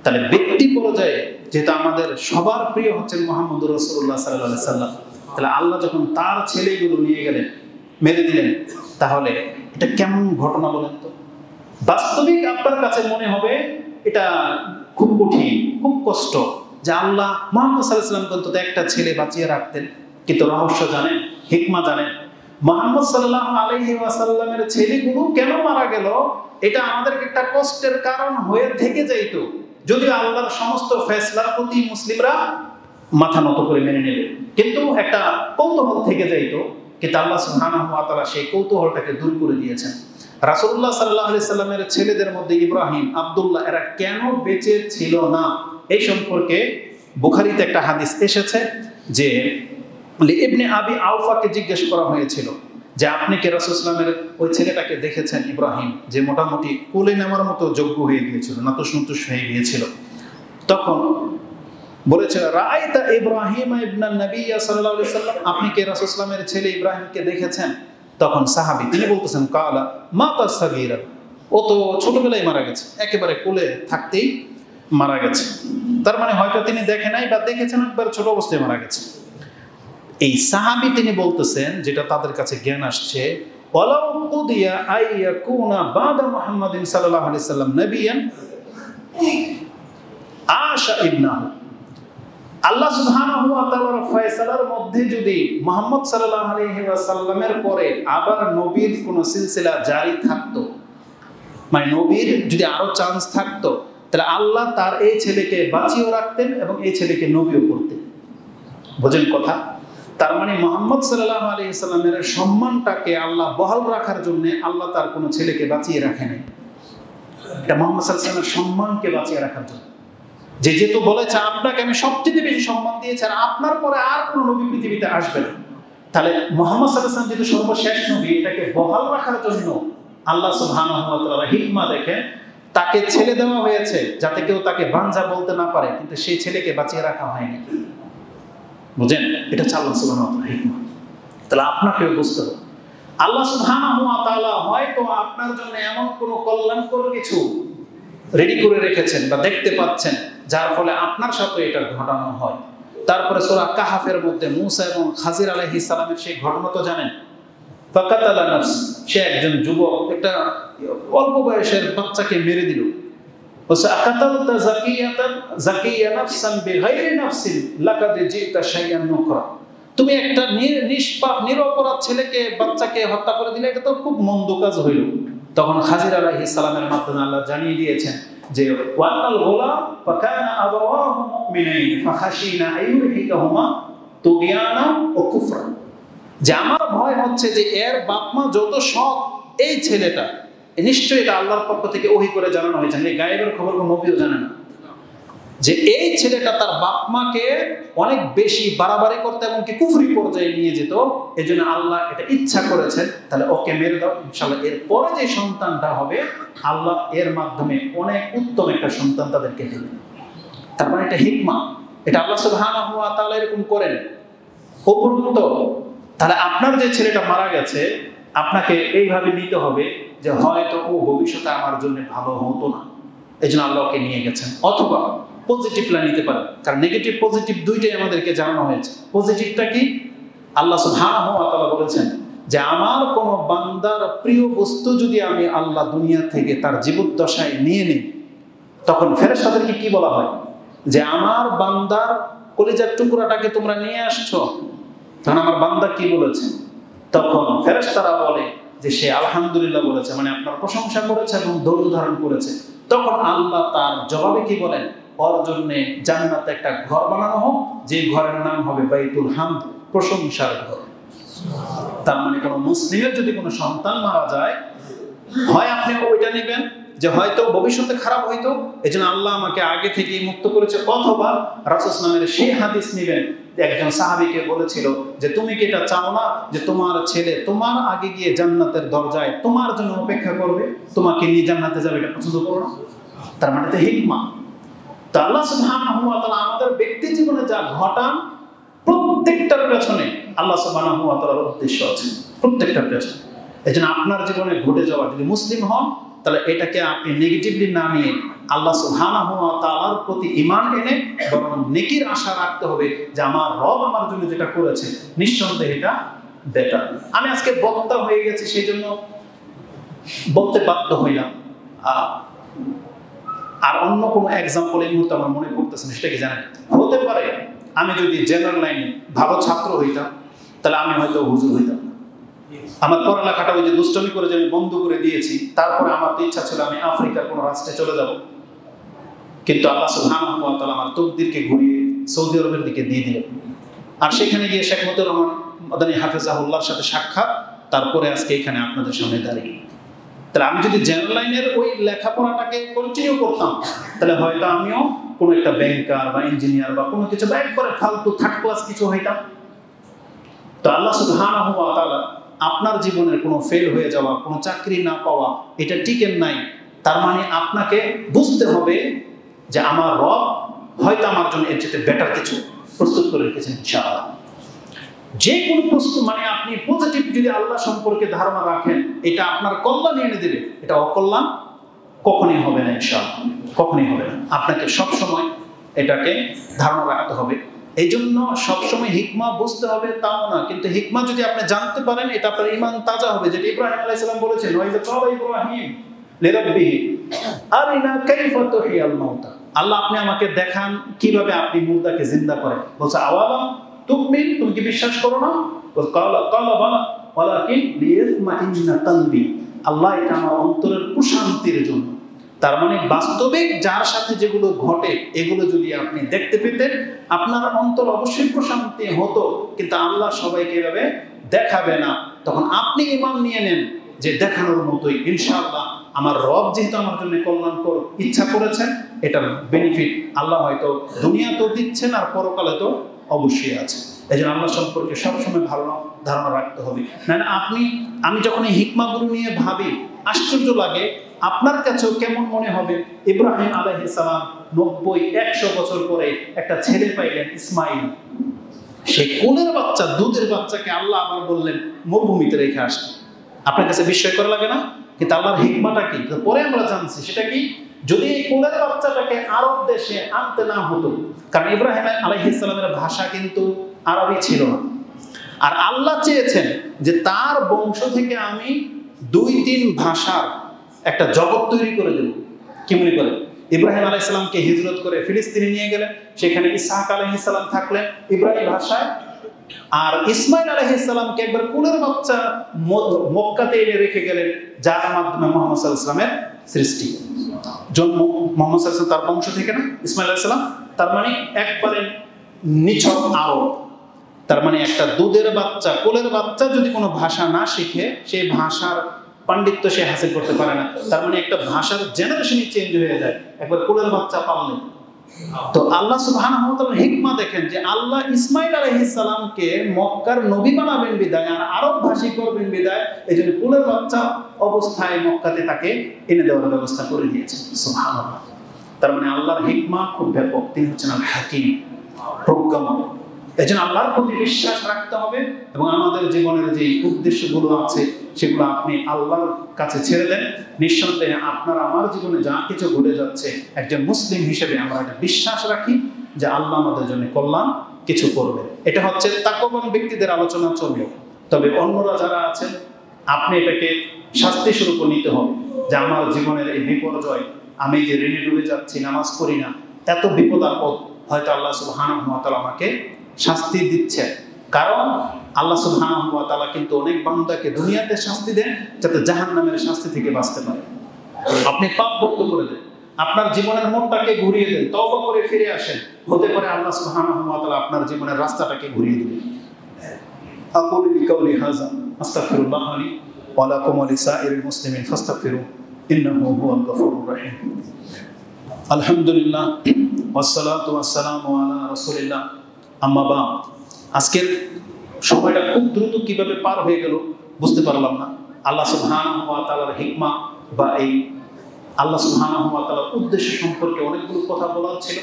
তাহলে ব্যক্তি পর্যায়ে যেটা আমাদের সবার প্রিয় হচ্ছেন মুহাম্মদ রাসূলুল্লাহ সাল্লাল্লাহু আলাইহি সাল্লাম, তাহলে আল্লাহ যখন তার ছেলেগুলো নিয়ে গেলেন, মেরে দিলেন, তাহলে এটা কেমন ঘটনা বলেন তো? বাস্তবিক আপনার কাছে মনে হবে এটা খুব কঠিন, খুব কষ্ট, যে আল্লাহ মুহাম্মদ সাল্লাল্লাহু আলাইহি ওয়াসাল্লাম অন্তত একটা ছেলে বাঁচিয়ে রাখতেন। কিন্তু রহস্য জানেন, হিকমা জানেন, মুহাম্মদ সাল্লাল্লাহু আলাইহি ওয়াসাল্লামের ছেলেগুলো কেন মারা গেল, এটা আমাদেরকে একটা কষ্টের কারণ হয়ে থেকে যাইত, যদিও আল্লাহর সমস্ত ফয়সালার প্রতি মুসলিমরা মাথা নত করে মেনে নেবে, কিন্তু একটা কৌতূহল থেকে যাইত। কিন্তু আল্লাহ সুবহানাহু ওয়া তাআলা সেই কৌতূহলটাকে দূর করে দিয়েছেন। রাসূলুল্লাহ সাল্লাল্লাহু আলাইহি সাল্লামের ছেলেদের মধ্যে ইব্রাহিম, আব্দুল্লাহ, এরা কেন বেঁচে ছিল না, এই সম্পর্কে বুখারীতে একটা হাদিস এসেছে যে ইবনে আবি আওফাকে জিজ্ঞেস করা হয়েছিল যে আপনি কি রাসূল সাল্লাল্লাহু আলাইহি ওয়াসাল্লামের ওই ছেলেটাকে দেখেছেন ইব্রাহিম, যে মোটামুটি কোলে নেওয়ার মতো যোগ্য হয়ে গিয়েছিল, নাতুস হয়ে গিয়েছিল। তখন বলেছিল রাআইতা ইব্রাহিম ইবনান নবী সাল্লাল্লাহু আলাইহি ওয়াসাল্লাম, আপনি কি রাসূল সাল্লাল্লাহু আলাইহি ওয়াসাল্লামের ছেলে ইব্রাহিমকে দেখেছেন? তখন সাহাবী তিনি বলতেছেন কালা মাতা সাগীরা, ও তো ছোটবেলায় মারা গেছে, একেবারে কোলে থাকতেই মারা গেছে। তার মানে হয়তো তিনি দেখে নাই বা দেখেছেন একবার ছোট অবস্থায় মারা গেছে। এই সাহাবী তিনি বলতেছেন, যেটা তাদের কাছে জ্ঞান আসছে, ওয়ালাউ কুদিয়া আইয়াকুনা বাদা মুহাম্মাদিন সাল্লাল্লাহু আলাইহি ওয়াসাল্লাম নবিয়ান আশা ইবনাহু, আল্লাহ সুবহানাহু ওয়া তাআলার ফয়সালার মধ্যে যদি মুহাম্মদ সাল্লাল্লাহু আলাইহি ওয়াসাল্লামের পরে আবার নবীর কোন সিলসিলা জারি থাকতো, মানে নবীর যদি আরো চান্স থাকতো, তাহলে আল্লাহ তার এই ছেলেকে বাঁচিয়েও রাখতেন এবং এই ছেলেকে নবীও করতেন। বোঝেন কথা? তার মানে মুহাম্মদ সাল্লাল্লাহু আলাইহি ওয়াসাল্লামের সম্মানটাকে আল্লাহ বহাল রাখার জন্য আল্লাহ তার কোনো ছেলেকে বাঁচিয়ে রাখেন। এটা মুহাম্মদ সাল্লাল্লাহু আলাইহি ওয়াসাল্লামের সম্মানকে বাঁচিয়ে রাখার জন্য। যে যেহেতু বলেছে আপনাকে আমি সবচেয়ে বেশি সম্মান দিয়েছি আর আপনার পরে আর কোনো নবী পৃথিবীতে আসবে না, তাহলে মুহাম্মদ সাল্লাল্লাহু আলাইহি ওয়াসাল্লাম যেহেতু সর্বশেষ নবী, এটাকে বহাল রাখার জন্য আল্লাহ সুবহানাহু ওয়া তাআলা হিকমা দেখে তাকে ছেলে দেওয়া হয়েছে যাতে কেউ তাকে বাঞ্জা বলতে না পারে, কিন্তু সেই ছেলেকে বাঁচিয়ে রাখা হয়নি। বুঝেন, এটা হচ্ছে আল্লাহ সুবহানাহু ওয়া তাআলার হিকমা। তাহলে আপনাকেও বুঝতে হবে আল্লাহ সুবহানাহু ওয়া তাআলা হয়তো আপনার জন্য এমন কোনো কল্যাণকর কিছু রেডি করে রেখেছেন বা দেখতে পাচ্ছেন যার ফলে আপনার সাথে এটা ঘটানো হয়। তারপরে সূরা কাহাফের মধ্যে মুসা এবং খাজির আলাইহিস সালামের সেই ঘটনা তো জানেন। ফাকাতালা নাফস, সে একজন যুবক একটা অল্প বয়সের বাচ্চাকে মেরে দিল। ওসা আকাতালতা যাকিয়াতান যাকিয়া নাফসান বিগাইরি নাফসিন লাকাদ জিতা শাইআন নুকরা, তুমি একটা নিষ্পাপ নিরপরাধ ছেলেকে বাচ্চাকে হত্যা করে দিলে, এটা তো খুব মন্দ কাজ হইল। তখন খাজির আলাইহিস সালামের মাধ্যমে আল্লাহ জানিয়ে দিয়েছেন যে ওয়ানাল গোলাম ফাকানা আবাওয়াহু মুমিনাইন ফাখাশিনা আইয়ুরহিকাহুমা তুগয়ানা ওয়া কুফরা, যে আমার ভয় হচ্ছে যে এর বাপ মা যত সৎ, এই ছেলেটা নিশ্চয়ই এটা আল্লাহর পক্ষ থেকে ওহী করে জানানো হয়েছে, এই গায়েবের খবর কোনো নবীও জানে না, যে এই ছেলেটা তার বাপ মাকে অনেক বেশি বাড়াবাড়ি করতে এবং কি কুফরি পর্যায়ে নিয়ে যেত, এজন্য আল্লাহ এটা ইচ্ছা করেছেন, তাহলে ওকে মেরে দাও, ইনশাআল্লাহ এর পরে যে সন্তানটা হবে আল্লাহ এর মাধ্যমে অনেক উত্তম একটা সন্তান তাদেরকে দেবেন। তার মানে এটা হিকমা, এটা আল্লাহ সুবহানাহু ওয়া তাআলা এরকম করেন। উপরন্ত তাহলে আপনার যে ছেলেটা মারা গেছে আপনাকে এইভাবে নিতে হবে যে হয়তো ও ভবিষ্যতে আমার জন্য ভালো হতো না, এই জন্য আল্লাহকে নিয়ে গেছেন। অথবা পজিটিভটা নিতে পারেন, কারণ নেগেটিভ পজিটিভ দুইটাই আমাদেরকে জানানো হয়েছে। পজিটিভটা কি? আল্লাহ সুবহানাহু ওয়া তাআলা বলেছেন যে আমার কোন বান্দার প্রিয় বস্তু যদি আমি আল্লাহ দুনিয়া থেকে তার জীবদ্দশায় নিয়ে নিই, তখন ফেরেশতাদেরকে কি বলা হয় যে আমার বান্দার কলিজার টুকরাটাকে তোমরা নিয়ে আসছো। তখন আমার বান্দা কি বলেছে? তখন ফেরেশতারা বলে যে সে আলহামদুলিল্লাহ বলেছে, মানে আপনার প্রশংসা করেছে এবং ধৈর্য ধারণ করেছে। তখন আল্লাহ তার জবাবে কি বলেন? ওর জন্য জান্নাতে একটা ঘর বানানো হোক, যে ঘরের নাম হবে বাইতুল হামদ, প্রশংসার ঘর। তার মানে কোনো মুসলিমের যদি কোনো সন্তান মারা যায়, হয় আপনি ওইটা নেবেন যে হয়তো ভবিষ্যতে খারাপ হইতো, এজন্য আল্লাহ আমাকে আগে থেকেই মুক্ত করেছে, অথবা রাসূল সাল্লাল্লাহু আলাইহি ওয়াসাল্লামের সেই হাদিস নেবেন একজন সাহাবীকে বলেছিল যে তুমি কি এটা চাও না যে তোমার ছেলে তোমার আগে গিয়ে জান্নাতের দরজায় তোমার জন্য অপেক্ষা করবে, তোমাকে নিয়ে জান্নাতে যাবে, এটা পছন্দ করো না? তার মানে তো হিকমা। তো আল্লাহ সুবহানাহু ওয়া তাআলা আমাদের ব্যক্তি জীবনে যা ঘটান প্রত্যেকটার পেছনে আল্লাহ সুবহানাহু ওয়া তাআলার উদ্দেশ্য আছে, প্রত্যেকটার পেছনে। এজন্য আপনার জীবনে ঘটে যাওয়া যদি মুসলিম হন, তাহলে এটাকে আপনি নেগেটিভলি না নিয়ে আল্লাহ সুবহানাহু ওয়া তাআলার প্রতি ঈমান এনে বরং নেকির আশা রাখতে হবে যে আমার রব আমার জন্য যেটা করেছে নিঃসন্দেহে এটা বেটার। আমি আজকে বক্তা হয়ে গেছি, সেই জন্য বলতে বাধ্য হইলাম। আর অন্য কোনো এক্সাম্পল এই মুহূর্তে আমার মনে পড়তেছে না, সেটা কি জানেন? হতে পারে আমি যদি জেনারেল লাইনে ভালো ছাত্র হইতাম, তাহলে আমি হয়তো হুজুর হইতাম। আমার পড়ালেখাটা ওই যে দুষ্টমি করে যে আমি বন্ধ করে দিয়েছি, তারপরে আমার তো ইচ্ছা ছিল আমি আফ্রিকার কোনো রাষ্ট্রে চলে যাব, কিন্তু আল্লাহ সুবহানাহু ওয়া তাআলা আমার তকদিরকে ঘুরিয়ে সৌদি আরবের দিকে দিয়ে দিলেন। আর সেখানে গিয়ে শেখ মতিউর রহমান মাদানী হাফেজাহুল্লাহর সাথে সাক্ষাৎ, তারপরে আজকে এখানে আপনাদের সামনে দাঁড়িয়ে। তাহলে আমি যদি জেনারেল লাইনের ওই লেখাপড়াটাকে কন্টিনিউ করতাম, তাহলে হয়তো আমিও কোনো একটা ব্যাংকার বা ইঞ্জিনিয়ার বা কোনো কিছু বা একবারে ফালতু থার্ড ক্লাস কিছু হইতাম। তো আল্লাহ সুবহানাহু ওয়া তাআলা আপনার জীবনের কোনো ফেল হয়ে যাওয়া, কোনো চাকরি না পাওয়া, এটা টিকেন নাই। তার মানে আপনাকে বুঝতে হবে যে আমার রব হয়তো আমার জন্য এর চেয়ে বেটার কিছু প্রস্তুত করে রেখেছেন ইনশাআল্লাহ। যে কোনো প্রস্তুত মানে আপনি পজিটিভ যদি আল্লাহ সম্পর্কে ধারণা রাখেন, এটা আপনার কল্যাণ এনে দেবে, এটা অকল্যাণ কখনই হবে না ইনশাআল্লাহ, কখনই হবে না। আপনাকে সবসময় এটাকে ধারণা রাখতে হবে। এই জন্য সবসময় হিকমা বুঝতে হবে তাও না, কিন্তু হিকমা যদি আপনি জানতে পারেন, এটা আপনার ঈমান তাজা হবে। যেটা ইব্রাহিম আলাইহিস সালাম বলেছেন, ওয়াইযা ক্বালা ইব্রাহিম লিরাব্বিহি আরিনা কাইফা তুহিয়াল মাউতা, আল্লাহ আপনি আমাকে দেখান কিভাবে আপনি মুর্দাকে জিন্দা করেন। বলছে আওয়ালাম তুমিন, তুমি কি বিশ্বাস করো না? ক্বালা বালা ওয়ালাকিন লিয়াতমাইন্না কলবি, আল্লাহ এটা আমার অন্তরের প্রশান্তির জন্য। তার মানে বাস্তবিক যার সাথে যেগুলো ঘটে এগুলো যদি আপনি দেখতে পেতেন, আপনার অন্তর অবশ্যই প্রশান্তি হতো, কিন্তু আল্লাহ সবাইকে এভাবে দেখাবে না। তখন আপনি ঈমান নিয়ে নেন যে দেখানোর মতোই ইনশাআল্লাহ আমার রব যেহেতু আমার জন্য কল্যাণকর ইচ্ছা করেছেন, এটার বেনিফিট আল্লাহ হয়তো দুনিয়াতেও দিচ্ছেন আর পরকালে তো অবশ্যই আছে। এই জন্য আল্লাহ সম্পর্কে সবসময় ভালো ধারণা রাখতে হবে। না আমি যখন এই হিকমাগুলো নিয়ে ভাবি, আশ্চর্য লাগে। আপনার কাছেও কেমন মনে হবে, ইব্রাহিম আলাইহিস সালাম 90-100 বছর পরে একটা ছেলে পাইলেন, ইসমাইল। সে কোলের বাচ্চা, দুধের বাচ্চাকে আল্লাহ আবার বললেন মরুভূমিতে রেখে আসতে। আপনার কাছে বিস্ময় করা লাগে না? কিন্তু আল্লাহর হিকমাটা কি পরে আমরা জানছি। সেটা কি, যদি এই কোলের বাচ্চাটাকে আরব দেশে আনতে না হতো, কারণ ইব্রাহিম আলাইহিস সালামের ভাষা কিন্তু আরবি ছিল না, আর আল্লাহ চেয়েছেন যে তার বংশ থেকে আমি 2-3 ভাষার একটা জগৎ তৈরি করে দেব। কি মনে করেন? ইব্রাহিম আলাইহিস সালামকে হিজরত করে ফিলিস্তিনে নিয়ে গেলেন, সেখানে ইসহাক আলাইহিস সালাম থাকলেন ইব্রাহিম ভাষায়, আর ইসমাইল আলাইহিস সালামকে একবার কোলের বাচ্চা মক্কাতে এনে রেখে গেলেন, যার মাধ্যমে মুহাম্মদ সাল্লাল্লাহু আলাইহি ওয়াসাল্লামের সৃষ্টি। জন্ম মুহাম্মদ সাল্লাল্লাহু আলাইহি ওয়াসাল্লাম তার বংশ থেকে না, ইসমাইল আলাইহিস সালাম। তার মানে একবারে নিছক আরব। তার মানে একটা দুধের বাচ্চা, কোলের বাচ্চা যদি কোনো ভাষা না শিখে, সেই ভাষার পাণ্ডিত্য সে হাসিল করতে পারে না। তার মানে একটা ভাষার জেনারেশনই চেঞ্জ হয়ে যায় একবার কোলের বাচ্চা পাললে। তো আল্লাহ সুবহানাহু ওয়া তাআলার হিকমা দেখেন যে আল্লাহ ইসমাইল আলাইহিস সালামকে মক্কার নবী বানাবেন বিদায় আর আরব ভাষী করবেন বিদায়, এই জন্য কোলের বাচ্চা অবস্থায় মক্কাতে তাকে এনে দেওয়ার ব্যবস্থা করে দিয়েছেন। সুবহানাল্লাহ। তার মানে আল্লাহর হিকমা খুব ব্যাপক। তিনি হচ্ছেন আল হাকিম, প্রজ্ঞাময়। এই জন্য আল্লাহর প্রতি বিশ্বাস রাখতে হবে এবং আমাদের জীবনের যে উদ্দেশ্যগুলো আছে সেগুলো আপনি আল্লাহর কাছে ছেড়ে দেন। নিঃসন্দেহে আপনার আমার জীবনে যা কিছু ঘটে যাচ্ছে, একজন মুসলিম হিসেবে আমরা একটা বিশ্বাস রাখি যে আল্লাহ আমাদের জন্য কল্যাণ কিছু করবে। এটা হচ্ছে তাকওয়াবান ব্যক্তিদের আলোচনা চলবে। তবে অন্যরা যারা আছেন, আপনি এটাকে শাস্তি স্বরূপ নিতে হবে যে আমার জীবনের এই বিপর্যয়, আমি যে ঋণে ডুবে যাচ্ছি, নামাজ পড়ি না, এত বিপদ আপদ, হয়তো আল্লাহ সুবহানাহু ওয়া তাআলা আমাকে শাস্তি দিচ্ছে। কারণ আল্লাহ সুবহানাহু ওয়া তাআলা কিন্তু অনেক বান্দাকে দুনিয়াতে শাস্তি দেন যাতে জাহান্নামের শাস্তি থেকে বাঁচতে পারে। আপনি পাপ মুক্ত করে দেন, আপনার জীবনের মোড়টাকে ঘুরিয়ে দেন, তওবা করে ফিরে আসেন, হতে পারে আল্লাহ সুবহানাহু ওয়া তাআলা আপনার জীবনের রাস্তাটাকে ঘুরিয়ে দিবেন। আকুলু বিকাউলি হাযা আস্তাগফিরুল্লাহ লি ওয়া লাকুম ওয়া লিসাইরিল মুসলিমিন ফাস্তাগফিরু ইন্নাহু হুয়াল গফুরুর রহিম। আলহামদুলিল্লাহ ওয়াসসালাতু ওয়াসসালামু আলা রাসূলিল্লাহ। আম্মা বা'দ। আজকের সময়টা খুব দ্রুত কিভাবে পার হয়ে গেল বুঝতে পারলাম না। আল্লাহ সুবহানাহু ওয়া তাআলার হিকমা বা এই আল্লাহ সুবহানাহু ওয়া তাআলার উদ্দেশ্য সম্পর্কে অনেকগুলো কথা বলার ছিল।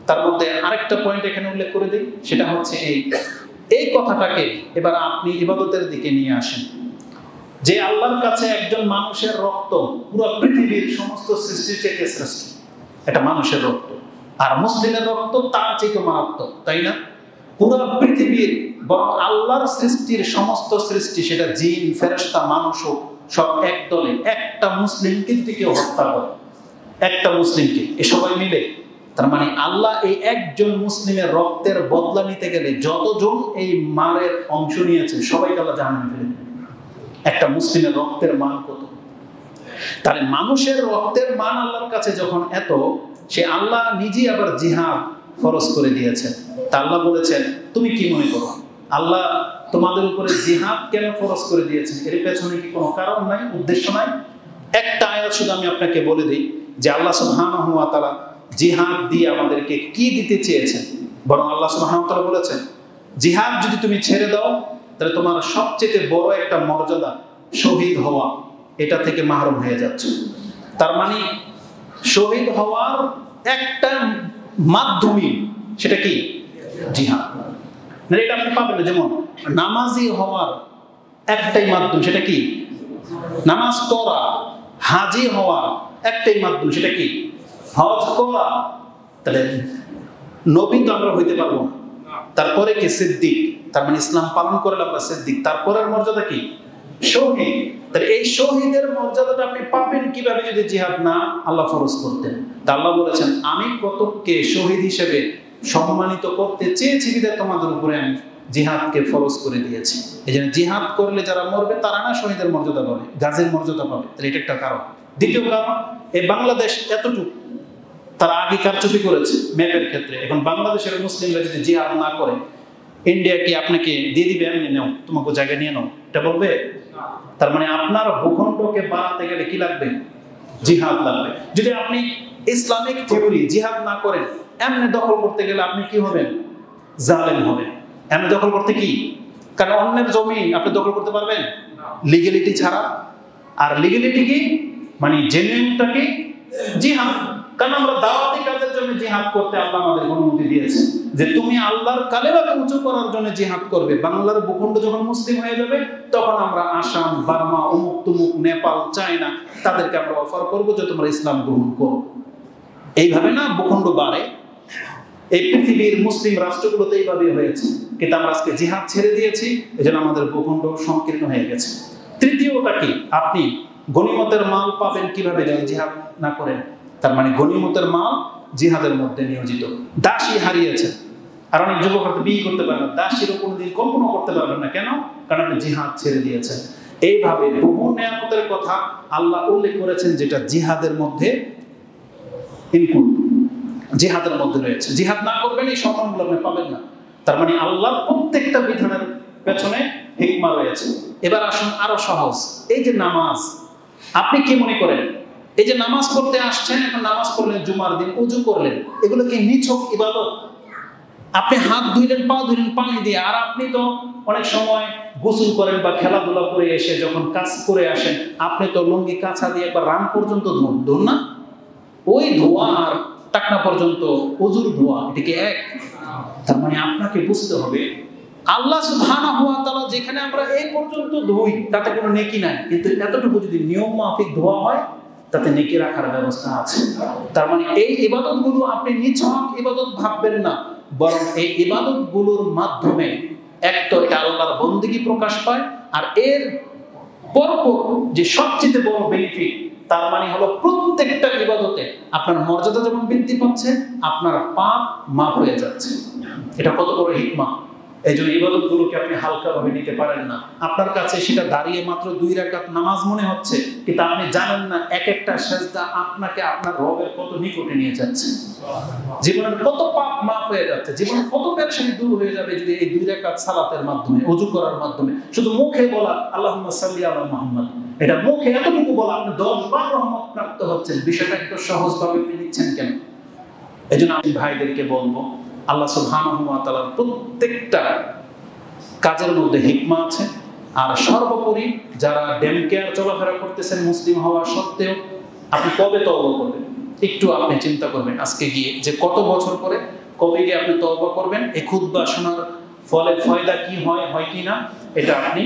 তার মধ্যে আরেকটা পয়েন্ট এখানে উল্লেখ করে দিই, সেটা হচ্ছে এই কথাটাকে এবার আপনি ইবাদতের দিকে নিয়ে আসেন। যে আল্লাহর কাছে একজন মানুষের রক্ত পুরো পৃথিবীর সমস্ত সৃষ্টির থেকে শ্রেষ্ঠ, এটা মানুষের রক্ত, আর মুসলিমের রক্ত তার চেয়ে মারাত্মক, তাই না? পুরো পৃথিবীর বরং আল্লাহর সৃষ্টির সমস্ত সৃষ্টি, সেটা জিন, ফেরেশতা, মানুষ হোক, সব এক দলে একটা মুসলিমকে যদি কেউ হত্যা করে, একটা মুসলিমকে, এ সবাই মিলে, তার মানে আল্লাহ এই একজন মুসলিমের রক্তের বদলা নিতে গেলে যতজন এই মারের অংশ নিয়েছে সবাইকে আল্লাহ জাহান্নামে ফেলে দেবে। একটা মুসলিমের রক্তের মান কত? তাহলে মানুষের রক্তের মান আল্লাহর কাছে যখন এত, সে আল্লাহ নিজেই আবার জিহাদ ফরজ করে দিয়েছেন। তা আল্লাহ বলেছেন, তুমি কি মনে করো আল্লাহ তোমাদের উপরে জিহাদ কেন ফরজ করে দিয়েছেন? এর পেছনে কি কোনো কারণ নাই, উদ্দেশ্য নাই? একটা আয়াত শুধু আমি আপনাকে বলে দিই যে আল্লাহ সুবহানাহু ওয়া তাআলা জিহাদ দিয়ে আমাদেরকে কি দিতে চেয়েছেন। বরং আল্লাহ সুবহানাহু ওয়া তাআলা বলেছেন, জিহাদ যদি তুমি ছেড়ে দাও তাহলে তোমার সবচেয়ে বড় একটা মর্যাদা শহীদ হওয়া, এটা থেকে মাহরুম হয়ে যাচ্ছে। তার মানে শহীদ হওয়ার একটা মাধ্যমই, সেটা কি? জিহাদ। না, এটা আপনি পাবেন না। যেমন নামাজি হওয়ার একটাই মাধ্যম, সেটা কি? নামাজ পড়া। হাজি হওয়ার একটাই মাধ্যম, সেটা কি? হজ করা। তাহলে নবী তো আমরা হইতে পারবো না। তারপরে কি? সিদ্দিক। তার মানে ইসলাম পালন করলে আমরা সিদ্দিক। তারপরের মর্যাদা কি? শহীদ। তাহলে এই শহীদের মর্যাদাটা আপনি পাবেন কিভাবে যদি জিহাদ না আল্লাহ ফরজ করতেন? তা আল্লাহ বলেছেন, আমি কতককে শহীদ হিসেবে সম্মানিত করতে চেয়েছি বিধায় তোমাদের উপরে আমি জিহাদকে ফরজ করে দিয়েছি। এই জন্য জিহাদ করলে যারা মরবে তারা না শহীদের মর্যাদা পাবে, গাজীর মর্যাদা পাবে। তাহলে এটা একটা কারণ। দ্বিতীয় কারণ, এই বাংলাদেশ এতটুকু তারা আগে কারচুপি করেছে ম্যাপের ক্ষেত্রে। এখন বাংলাদেশের মুসলিমরা যদি জিহাদ না করে, ইন্ডিয়া কি আপনাকে দিয়ে দিবে, এমনি নাও তোমাকে জায়গা নিয়ে নাও, এটা বলবে? তার মানে আপনার ভূখণ্ডকে বাড়াতে গেলে কি লাগবে? জিহাদ লাগবে। যদি আপনি ইসলামিক থিওরি জিহাদ না করেন, এমনি দখল করতে গেলে আপনি কি হবেন? জালেম হবেন। এমনি দখল করতে কি, কারণ অন্যের জমি আপনি দখল করতে পারবেন লিগ্যালিটি ছাড়া। আর লিগ্যালিটি কি মানে জেনুইনটা কি? জিহাদ। কারণ আমরা দাওয়াতি কাজের জন্য জিহাদ করতে আল্লাহ আমাদের অনুমতি দিয়েছে, যে তুমি আল্লাহর কালেমাকে উঁচু করার জন্য জিহাদ করবে। বাংলার ভূখণ্ড যখন মুসলিম হয়ে যাবে, তখন আমরা আসাম, বার্মা, অমুক তুমুক, নেপাল, চায়না, তাদেরকে আমরা অফার করবো যে তোমরা ইসলাম গ্রহণ করো। এইভাবে না ভূখণ্ড বাড়ে। এই পৃথিবীর মুসলিম রাষ্ট্রগুলোতে এইভাবে হয়েছে, কিন্তু আমরা আজকে জিহাদ ছেড়ে দিয়েছি, এজন্য আমাদের ভূখণ্ড সংকীর্ণ হয়ে গেছে। তৃতীয়টা কি? আপনি গনিমতের মাল পাবেন কিভাবে যদি জিহাদ না করেন? তার মানে গনিমতের মাল জিহাদের মধ্যে নিয়োজিত। দাসী হারিয়েছেন, আর অনেক যুবকরা বিয়ে করতে পারেন না, দাসীরও কোনোদিন কল্পনা করতে পারবেন না। কেন? কারণ আপনি জিহাদ ছেড়ে দিয়েছেন। এইভাবে বহু নিয়ামতের কথা আল্লাহ উল্লেখ করেছেন, যেটা জিহাদের মধ্যে ইনক্লুড, জিহাদের মধ্যে রয়েছে। জিহাদ না করবেন এই সম্মানগুলো আপনি পাবেন না। তার মানে আল্লাহর প্রত্যেকটা বিধানের পেছনে হিকমা রয়েছে। এবার আসুন আরো সহজ, এই যে নামাজ, আপনি কি মনে করেন এই যে নামাজ পড়তে আসছেন, এখন নামাজ পড়লেন, জুমার দিন ওযু করলেন, এগুলো কি নিছক ইবাদত? আপনি হাত ধুইলেন, পা ধুইলেন পানি দিয়ে, আর আপনি তো অনেক সময় গোসল করেন বা খেলাধুলা করে এসে যখন কাজ করে আসেন, আপনি তো লুঙ্গি কাঁচা দিয়ে একবার রান পর্যন্ত ধুন না? ওই ধোয়া আর টাকনা পর্যন্ত ওযুর ধোয়া, এটা কি এক? তার মানে আপনাকে বুঝতে হবে আল্লাহ সুবহানাহু ওয়া তাআলা যেখানে আমরা এই পর্যন্ত ধুই তাতে কোনো নেকি নাই, কিন্তু এতটুকু যদি নিয়ম মাফিক ধোয়া হয় তাতে নেকি রাখার ব্যবস্থা আছে। তার মানে এই ইবাদতগুলো আপনি নিছক ইবাদত ভাববেন না, বরং এই ইবাদতগুলোর মাধ্যমে এক তো এটা আল্লাহর বন্দেগী প্রকাশ পায়, আর এর পরপর যে সবচেয়ে বড় বেনিফিট, তার মানে হলো প্রত্যেকটা ইবাদতে আপনার মর্যাদা যেমন বৃদ্ধি পাচ্ছে, আপনার পাপ মাফ হয়ে যাচ্ছে। এটা কত বড় হিকমা! এই জন্য ইবাদতগুলোকে আপনি হালকাভাবে নিতে পারেন না। আপনার কাছে সেটা দাঁড়িয়ে মাত্র 2 রাকাত নামাজ মনে হচ্ছে, কিন্তু আপনি জানেন না এক একটা সিজদা আপনাকে আপনার রবের কত নিকটে নিয়ে যাচ্ছে। জীবনের কত পাপ মাফ হয়ে যাচ্ছে, জীবনের কত পেরেশানি দূর হয়ে যাবে যদি এই 2 রাকাত সালাতের মাধ্যমে, ওযু করার মাধ্যমে, শুধু মুখে বলা আল্লাহুম্মা সাল্লি আলা মুহাম্মদ, এটা মুখে এতটুকু বলা আপনি 10 বার রহমত প্রাপ্ত হচ্ছেন। বিষয়টা একটু সহজভাবে নিচ্ছেন কেন? এই জন্য আমি ভাইদেরকে বলবো, আল্লাহ সুবহানাহু ওয়া তাআলার প্রত্যেকটা কাজের মধ্যে হিকমা আছে। আর সর্বোপরি যারা ডেম কেয়ার চলাফেরা করতেছেন মুসলিম হওয়া সত্ত্বেও, আপনি কবে তওবা করবেন একটু আপনি চিন্তা করবেন। আজকে গিয়ে যে কত বছর পরে কবে গিয়ে আপনি তওবা করবেন, এই খুতবা শোনার ফলে ফায়দা কি হয় কি না, এটা আপনি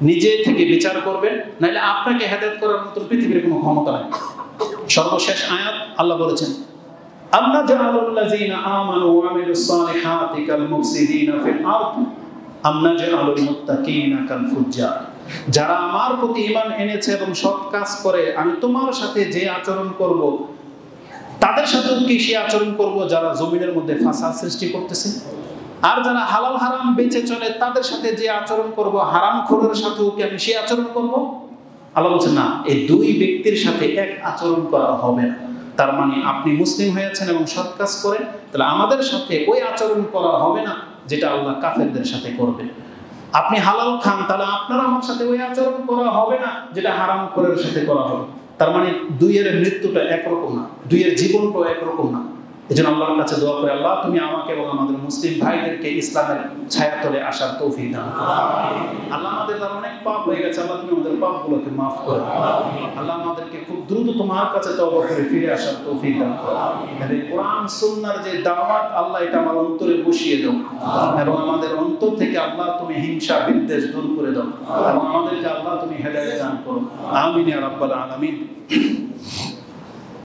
নিজে থেকে বিচার করবেন। নাহলে আপনাকে হেদায়েত করার মতো পৃথিবীর কোনো ক্ষমতা নাই। সর্বশেষ আয়াত আল্লাহ বলেছেন, আম্না জাআলুল্লাযীনা আমানু ওয়া আমিলুস সালিহাতি কাল মুফসিদিনা ফিল আরদ আম্না জাআলুল মুত্তাকিনা কাল ফুজ্জার। যারা আমার প্রতি ঈমান এনেছে এবং সৎ কাজ করে, আমি তোমার সাথে যে আচরণ করব তাদের সাথেও কি সে আচরণ করব যারা জমিনের মধ্যে ফাসাদ সৃষ্টি করতেছে। আর যারা হালাল হারাম বেঁচে চলে তাদের সাথে যে আচরণ করব, হারামখোরের সাথেও কি আমি সে আচরণ করব? আল্লাহ বলছেন না, এই 2 ব্যক্তির সাথে এক আচরণ করা হবে না। তার মানে আপনি মুসলিম হয়েছেন এবং সৎ কাজ করেন, তাহলে আমাদের সাথে ওই আচরণ করা হবে না যেটা আল্লাহ কাফেরদের সাথে করবে। আপনি হালাল খান, তাহলে আপনার আমার সাথে ওই আচরণ করা হবে না যেটা হারামখোরের সাথে করা হবে। তার মানে 2 এর মৃত্যুটা একরকম না, 2 এর জীবনটাও একরকম না। এজন্য আল্লাহর কাছে দোয়া করে, আল্লাহ তুমি আমাকে এবং আমাদের মুসলিম ভাইদেরকে ইসলামের ছায়াতলে আসার তৌফিক দাও। আল্লাহ আমাদের দ্বারা অনেক পাপ হয়ে গেছে, আল্লাহ তুমি আমাদের পাপগুলোকে maaf করো। আল্লাহ আমাদেরকে খুব দ্রুত তোমার কাছে তওবা করে ফিরে আসার তৌফিক দাও। এই কোরআন সুন্নাহর যে দাওয়াত, আল্লাহ এটা আমার অন্তরে বসিয়ে দাও, এবং আমাদের অন্তর থেকে আল্লাহ তুমি হিংসা বিদ্বেষ দূর করে দাও, এবং আমাদেরকে আল্লাহ তুমি হেদায়েত দান করো। আমিন ইয়া রাব্বাল আলামিন।